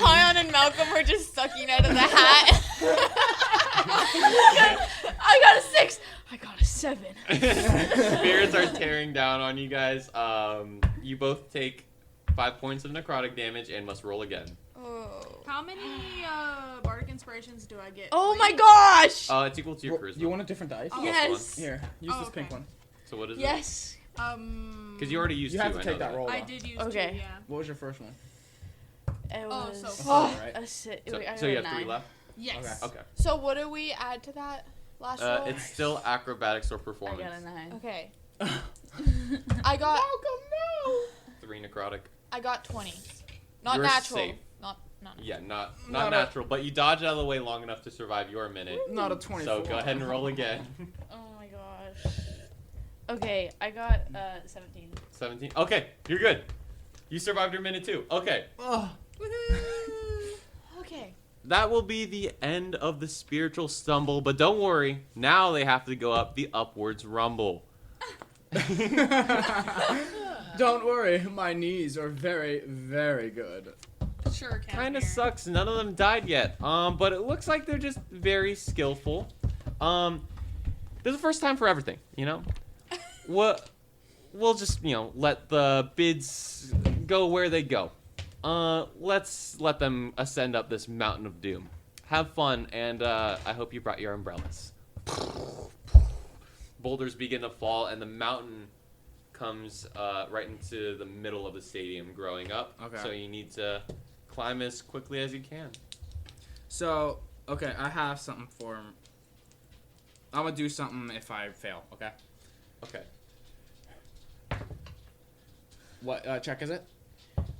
Kion and Malcolm were just sucking out of the hat. I got a 6. I got a 7. spirits are tearing down on you guys. You both take 5 points of necrotic damage and must roll again. Oh. How many bardic inspirations do I get? Oh 3? my gosh! It's equal to your charisma. You want a different dice? Oh. Yes. Here, use Oh, this pink okay. one. So what is Yes. Because you already used You 2. have to I take know that roll. I though. did use Okay. 2, yeah. What was your first one? It Oh, was so Oh. Right. a 6. So, Wait, I so you got have a 3 9. left? Yes. Okay. So what do we add to that last roll? It's still acrobatics or I performance. got a 9. Okay. I got 3 necrotic. I got 20. Not You're natural. safe. Not Yeah, not Not a- natural, but you dodge out of the way long enough to survive your minute. Not a 24. So go ahead and roll again. Oh my gosh. Okay, I got 17. 17. Okay, you're good. You survived your minute too. Okay, Oh. Okay. that will be the end of the spiritual stumble, but don't worry. Now they have to go up the upwards rumble. Don't worry, my knees are very, very good. Sure, Kind of Casimir. sucks. None of them died yet. But it looks like they're just very skillful. There's a first time for everything, you know. We'll just let the bids go where they go. Let's let them ascend up this mountain of doom. Have fun, and I hope you brought your umbrellas. Boulders begin to fall, and the mountain comes right into the middle of the stadium, growing up. Okay. So you need to climb as quickly as you can. So, okay, I have something for him. I'm gonna do something if I fail, okay? Okay. What check is it?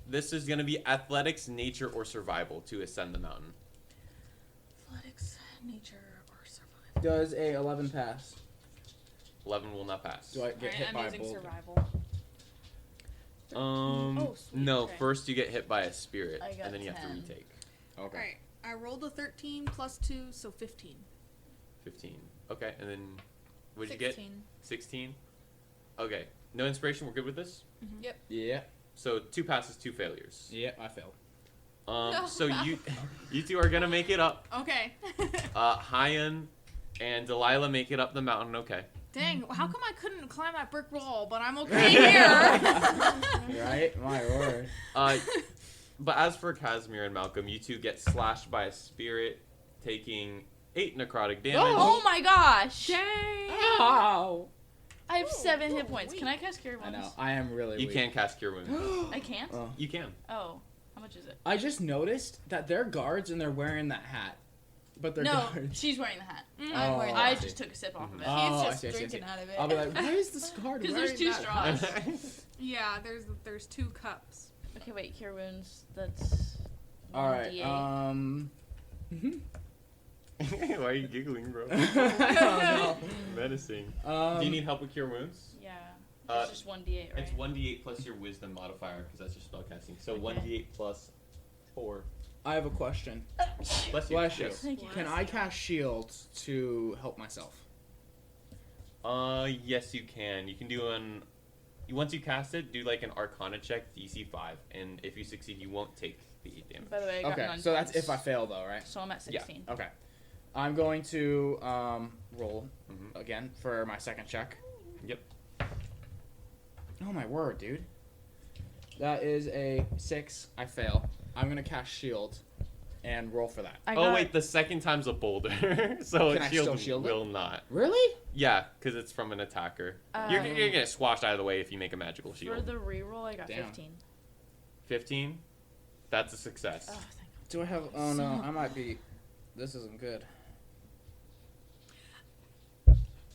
This is going to be athletics, nature, or survival to ascend the mountain. Athletics, nature, or survival. Does a 11 pass? 11 will not pass. Do I get hit I'm by a using boulder? survival. Oh, sweet. No, Okay. first you get hit by a spirit, I got and then you have to 10. retake. Okay. Alright, I rolled a 13 plus 2, so 15. 15. Okay, and then what did you get? 16. 16? Okay. No inspiration, we're good with this? Yeah. So 2 passes, 2 failures. Yeah, I failed. So you two are going to make it up. Okay. Hyan and Delilah make it up the mountain, okay. Dang, how come I couldn't climb that brick wall, but I'm okay here? Right? My word. But as for Casimir and Malcolm, you two get slashed by a spirit, taking 8 necrotic damage. Oh my gosh! Dang. Ow! I have 7 hit points. Can I cast Cure I Wounds? know. I am really You weak. can't cast Cure Wounds. I can't? Oh. You can. Oh, how much is it? I just noticed that they're guards and they're wearing that hat. But they're No, guards. she's wearing the hat. I'm wearing I that. just took a sip off of it. Oh, He's I just see, I see, I drinking see. out of it. I'll be like, why is this guard Because wearing there's 2 that straws. hat? Yeah, there's 2 cups. Okay, wait, Cure Wounds. That's. Alright, 1d8. Why are you giggling, bro? I Menacing. don't know. Do you need help with Cure Wounds? Yeah. Uh, It's just 1d8, right? It's 1d8 plus your wisdom modifier, because that's your spellcasting. So Okay. 1d8 plus 4. I have a question. Bless you. Bless you. Yes. Thank you. Can I cast shields to help myself? Yes, you can. You can do once you cast it, do like an Arcana check, DC 5, and if you succeed, you won't take the 8 damage. By the way, I got Okay, none so that's points. if I fail though, right? So I'm at Yeah. 16. Okay. I'm going to roll Mhm. again for my second check. Yep. Oh my word, dude. That is a 6. I fail. I'm gonna cast shield and roll for that. I Oh got- wait, the second time's a boulder, so Can a I shield still shield it? will not. Really? Yeah, because it's from an attacker. You're gonna get squashed out of the way if you make a magical For shield. the reroll, I got Damn. 15. 15. That's a success. Oh, thank Do I have? Oh no, I might be. This isn't good.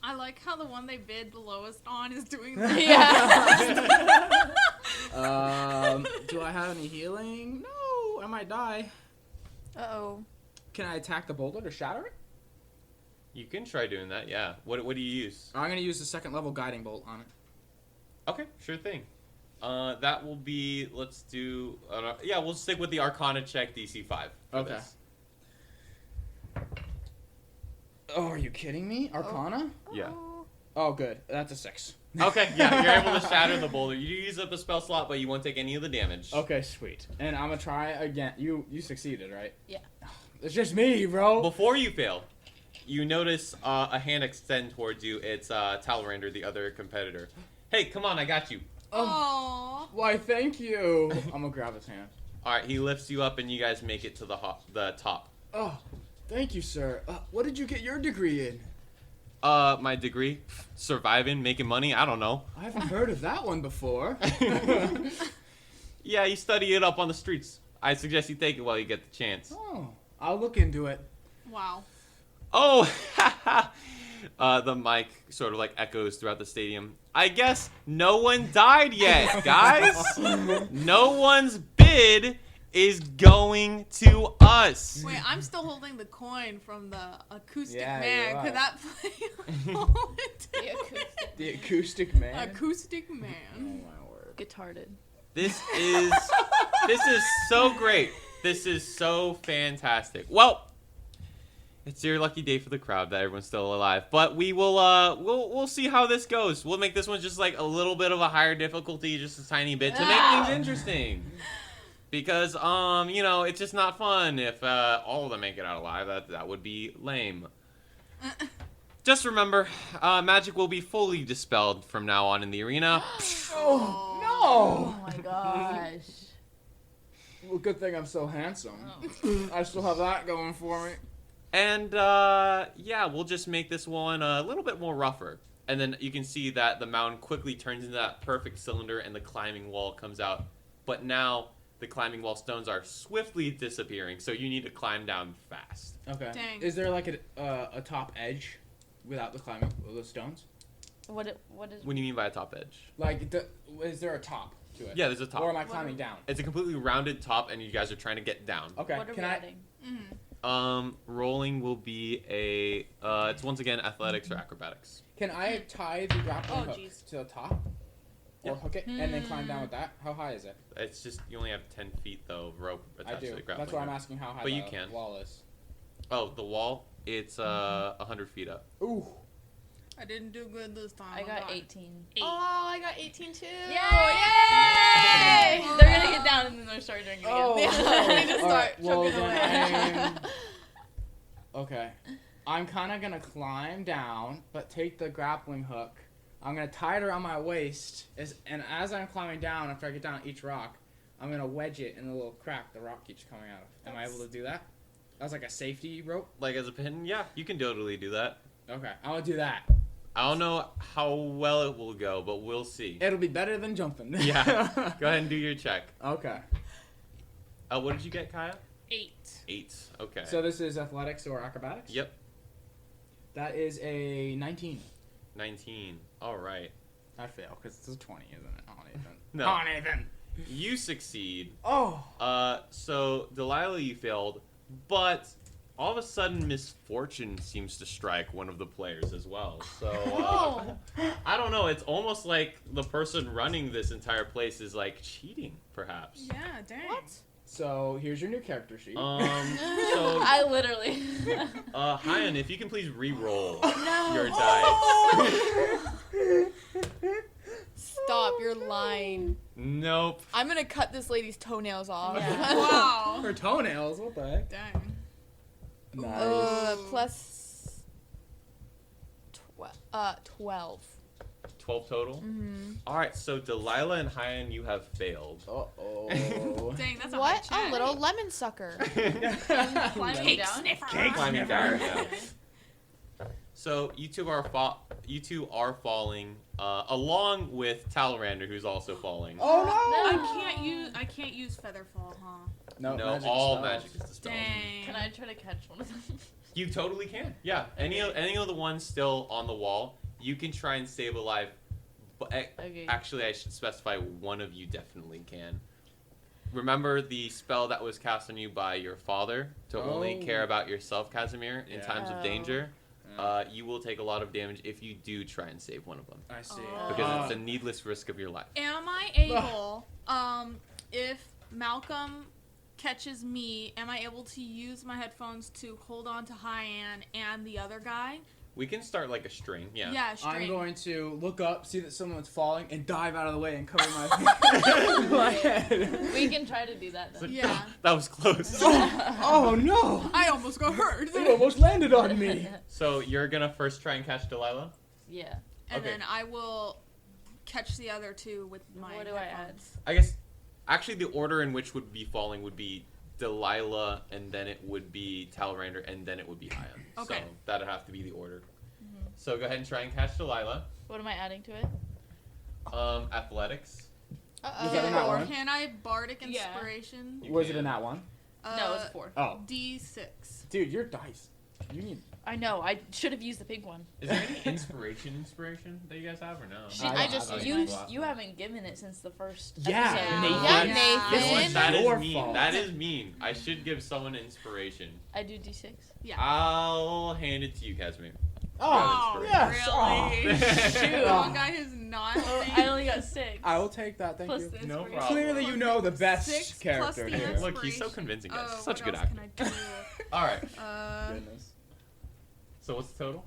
I like how the one they bid the lowest on is doing Yeah. Do I have any healing? No, I might die. Uh-oh. Can I attack the boulder to shatter it? You can try doing that. Yeah. What do you use? I'm gonna use the second level guiding bolt on it. Okay, sure thing. That will be. Let's do. We'll stick with the Arcana check DC 5. For Okay. This. Oh, are you kidding me? Arcana? Yeah. Oh, good. That's a 6. Okay, yeah, you're able to shatter the boulder. You use up a spell slot, but you won't take any of the damage. Okay, sweet. And I'm gonna try again. You succeeded, right? Yeah. It's just me, bro. Before you fail, you notice a hand extend towards you. It's Talrander, the other competitor. Hey, come on, I got you. Aww. Why, thank you. I'm gonna grab his hand. All right, he lifts you up, and you guys make it to the top. Oh, thank you, sir. What did you get your degree in? My degree, surviving, making money. I don't know. I haven't heard of that one before. Yeah, you study it up on the streets. I suggest you take it while you get the chance. Oh, I'll look into it. Wow. Oh, the mic sort of like echoes throughout the stadium. I guess no one died yet, guys. No one's bid is going to us. Wait, I'm still holding the coin from the acoustic Yeah, man. you are. Could that play a moment? The acoustic. The acoustic man. Acoustic Oh man. my word. Guitarded. This is so great. This is so fantastic. Well, it's your lucky day for the crowd that everyone's still alive. But we will we'll see how this goes. We'll make this one just like a little bit of a higher difficulty, just a tiny bit to make things interesting. Because it's just not fun if all of them make it out alive. That would be lame. Just remember, magic will be fully dispelled from now on in the arena. Oh, Oh no! my gosh. Well, good thing I'm so handsome. Oh. I still have that going for me. And we'll just make this one a little bit more rougher. And then you can see that the mountain quickly turns into that perfect cylinder and the climbing wall comes out. But now the climbing wall stones are swiftly disappearing, so you need to climb down fast. Okay. Dang. Is there like a top edge without the climbing the stones? What is? What do you mean by a top edge? Like, is there a top to it? Yeah, there's a top. Or am I climbing down? It's a completely rounded top, and you guys are trying to get down. Okay. What are Can we I? adding? Rolling will be it's once again athletics or acrobatics. Can I tie the grappling Oh, hook jeez. to the top? Yeah. Or hook it and then climb down with that? How high is it? It's just you only have 10 feet though of rope I attached do. to the grappling That's why I'm hook. asking how high But the you can. wall is. Oh, the wall. It's 100 feet up. Ooh. I didn't do good this time. I got God. 18. Oh, I got 18 too. Yay! Yay! They're gonna get down and then they'll start drinking again. Oh, Yeah, no. we just All right, start well, choking then away. Okay. I'm kind of going to climb down, but take the grappling hook. I'm going to tie it around my waist, and as I'm climbing down, after I get down each rock, I'm going to wedge it in the little crack the rock keeps coming out of. Am I able to do that? That's like a safety rope? Like as a pin, yeah, you can totally do that. Okay, I'm going to do that. I don't know how well it will go, but we'll see. It'll be better than jumping. Yeah. Go ahead and do your check. Okay. What did you get, Kaya? 8. 8. Okay. So this is athletics or acrobatics? Yep. That is a 19. 19. All right. I fail, because it's a 20, isn't it? Oh, Nathan. No. Oh, Nathan. You succeed. Oh. So Delilah, you failed, but all of a sudden misfortune seems to strike one of the players as well. So I don't know. It's almost like the person running this entire place is like cheating, perhaps. Yeah, dang. What? So here's your new character sheet. So I literally. Hyan, if you can please re-roll No. your dice. Stop, you're lying. Nope. I'm gonna cut this lady's toenails off. Yeah. Wow. Her toenails, what the heck? Dang. Nice. Plus 12. 12 total? Mm-hmm. All right, so Delilah and Hyan, you have failed. Uh-oh. Dang, that's a What? high check. A little lemon sucker. Climbing Cake down. sniffer. Climbing down, yeah. So you two are falling along with Talrander, who's also falling. Oh no! I can't use Featherfall, huh? No, magic all spells. magic is dispelled. Dang. Can I try to catch one of them? You totally can. Yeah, any of the ones still on the wall, you can try and save a life. But Okay. actually, I should specify one of you definitely can. Remember the spell that was cast on you by your father to only Oh. care about yourself, Casimir, in Yeah. times of Oh. danger? you will take a lot of damage if you do try and save one of them. I see. Because it's a needless risk of your life. Am I able, if Malcolm catches me, am I able to use my headphones to hold on to Hyan and the other guy? We can start like a string, yeah. Yeah, string. I'm going to look up, see that someone's falling, and dive out of the way and cover my head. We can try to do that then. Yeah. That was close. Oh no! I almost got hurt. It almost landed on me. So you're gonna first try and catch Delilah? Yeah. And Okay. then I will catch the other two with my What do I add? headphones. I guess, actually the order in which would be falling would be Delilah, and then it would be Talrander, and then it would be Hyan. Okay. So that'd have to be the order. So go ahead and try and catch Delilah. What am I adding to it? Athletics. Was that in that one? Can I bardic Yeah. inspiration? You Was it can. in that one? No, it's 4. Oh. D6. Dude, your dice. You need. I know. I should have used the pink one. Is there any inspiration that you guys have or no? I just Oh, used You haven't given it since the first. Yeah, episode. Nathan. Yeah, You know what? Nathan. That Your is mean. fault. That is mean. I should give someone inspiration. I do D6. Yeah. I'll hand it to you, Casimir. Oh, Yeah, yes. really? Oh. Shoot. Oh. One guy who's not. Oh, I only got 6. I will take that. Thank Plus you. the No inspiration. problem. Clearly, you know the best 6 plus character the here. inspiration. Look, he's so convincing, guys. Such a what good else actor. Can I All right. do? Goodness. So what's the total?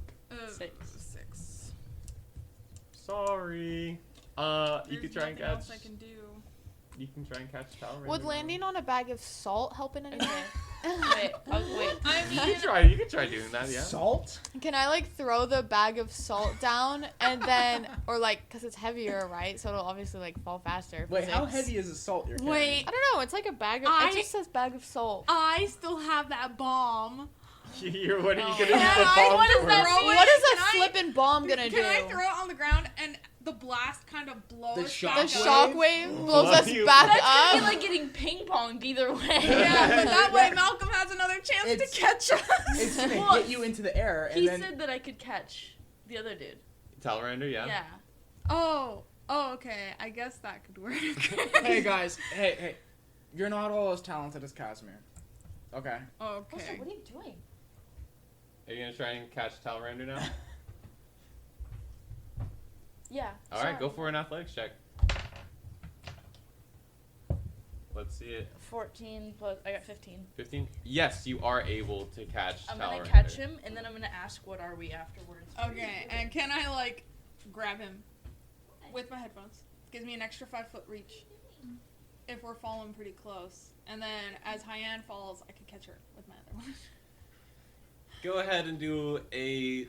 6. 6. Sorry. You There's can try and nothing catch. else I can do. You can try and catch Talrander. Would landing on a bag of salt help in any way? Wait. Wait. I You mean, can try doing that, yeah. Salt? Can I like throw the bag of salt down and then, or like, cause it's heavier, right? So it'll obviously like fall faster. Wait, how physics. heavy is the salt you're carrying? Wait. I don't know. It's like a bag of. I- It just says bag of salt. I still have that bomb. What are you gonna use the Can I- bomb what for? is that mean? What is Can a I- flipping bomb gonna do? Can I throw it on the ground and the blast kind of blows The back shock The up? shockwave blows Love us you. back That's up. gonna be like getting ping ponged either way. Yeah, but that way Malcolm has another chance It's- to catch us. It's gonna Well, hit you into the air, and He then said that I could catch the other dude. Talrander, yeah. Yeah. Oh, okay. I guess that could work. hey guys, hey, you're not all as talented as Casimir. Okay. Also, Okay. what are you doing? Are you gonna try and catch Talrander now? Yeah. All right, go for an athletics check. Let's see it. 14 plus. I got 15. 15. Yes, you are able to catch I'm Talrander. gonna catch him, and then I'm gonna ask, "What are we afterwards?" Okay, and can I like grab him with my headphones? Gives me an extra 5-foot reach if we're falling pretty close. And then as Hyan falls, I can catch her with my other one. Go ahead and do a.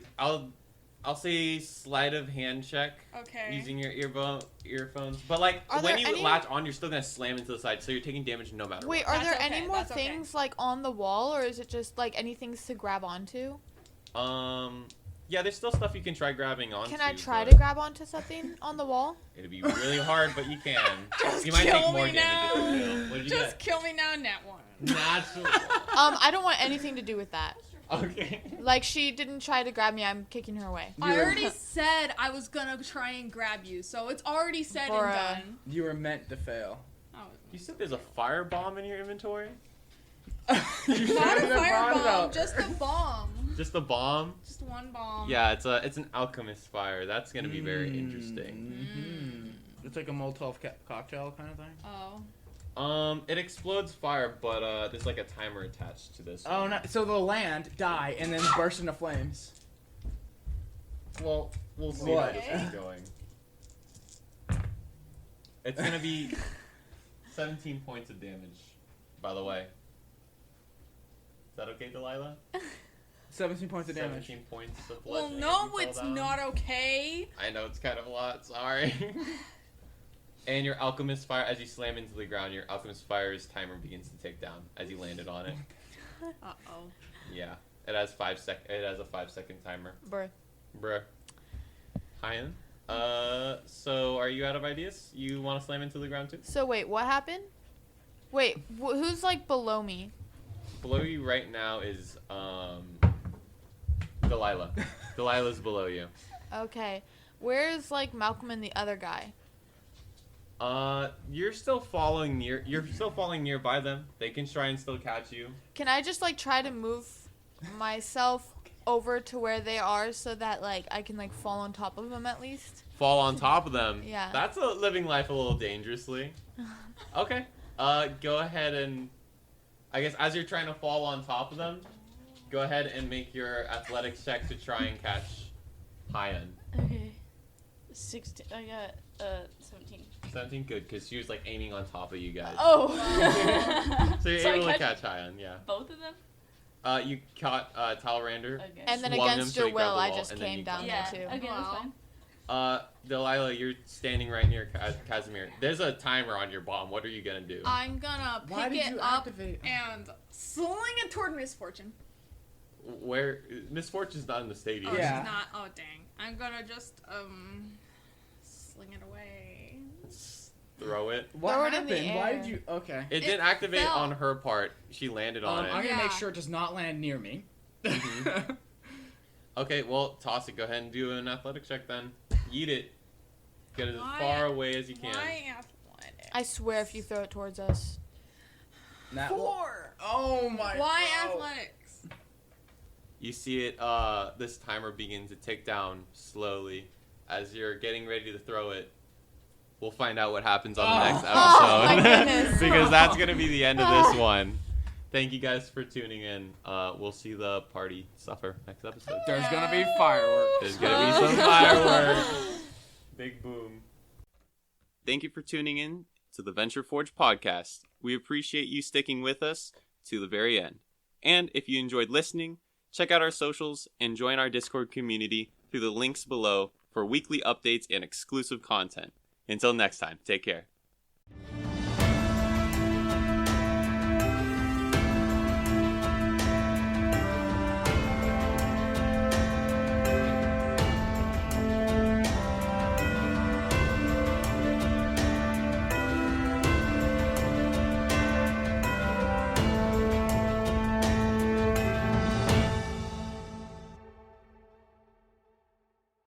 I'll say sleight of hand check Okay. using your earphones. But like Are when there you any- latch on, you're still gonna slam into the side, so you're taking damage no matter Wait, what. are there That's any okay, more that's okay. things like on the wall, or is it just like any things to grab onto? Yeah, there's still stuff you can try grabbing onto. Can I try but to grab onto something on the wall? It'll be really hard, but you can. Just You might take kill more me damage if now. you fail. What did you Just kill me now, Nat 1. get? Natural. I don't want anything to do with that. Okay. Like she didn't try to grab me, I'm kicking her away. I already said I was gonna try and grab you, so it's already said Bruh. and done. You were meant to fail. Oh, You said there's a firebomb in your inventory? You not a shouldn't have brought it firebomb, up. just a bomb. Just a bomb? Just one bomb. Yeah, it's an alchemist fire. That's gonna be very interesting. Mhm. It's like a Molotov cocktail kind of thing. Oh. It explodes fire, but there's like a timer attached to this. Oh no! So they'll land, die, and then burst into flames. Well, we'll see What? how this is going. It's gonna be 17 points of damage, by the way. Is that okay, Delilah? 17 points of damage. 17 points of Well, bludgeoning no, as you fall it's down. not okay. I know it's kind of a lot. Sorry. And your alchemist fire, as you slam into the ground, your alchemist fire's timer begins to tick down as you landed on it. Uh-oh. Yeah, it has 5 sec. It has a 5-second timer. Bruh. Bruh. Hyan. So are you out of ideas? You want to slam into the ground too? So wait, what happened? Wait, who's like below me? Below you right now is Delilah. Delilah's below you. Okay. Where's like Malcolm and the other guy? You're still falling nearby them. They can try and still catch you. Can I just like try to move myself over to where they are so that like I can like fall on top of them at least. Fall on top of them. Yeah. That's living life a little dangerously. Okay. Go ahead and, I guess as you're trying to fall on top of them, go ahead and make your athletics check to try and catch Hyan. Okay. 16. I got 17. 17, good, because she was like aiming on top of you guys. Oh. So you're So I able to catch catch Hyan, yeah. Both of them? You caught Talrander. Okay. And then Swung him against so your he grabbed will, the I wall, just and then came you down yeah. there too. Okay, that's Wow. fine. Delilah, you're standing right near Casimir. There's a timer on your bomb. What are you gonna do? I'm gonna Why pick did it you up activate? and sling it toward Misfortune. Where Misfortune's not in the stadium. Oh, Yeah. she's not. Oh, dang. I'm gonna just sling it away. Throw it. What Throw it in happened? the Why air. did you? Okay. It didn't activate fell. on her part. She landed on I'm it. gonna make Yeah. sure it does not land near me. Mhm. Okay, well, toss it. Go ahead and do an athletic check then. Yeet it. Get it as Why- far away as you can. Why athletics? I swear if you throw it towards us. That 4. Oh my. Why oh. athletics? You see it, this timer begins to tick down slowly as you're getting ready to throw it. We'll find out what happens on the next Oh, my episode. goodness. Because that's going to be the end of this one. Thank you guys for tuning in. We'll see the party suffer next episode. There's gonna be fireworks. There's going to be some fireworks. Big boom. Thank you for tuning in to the Venture Forge podcast. We appreciate you sticking with us to the very end. And if you enjoyed listening, check out our socials and join our Discord community through the links below for weekly updates and exclusive content. Until next time, take care.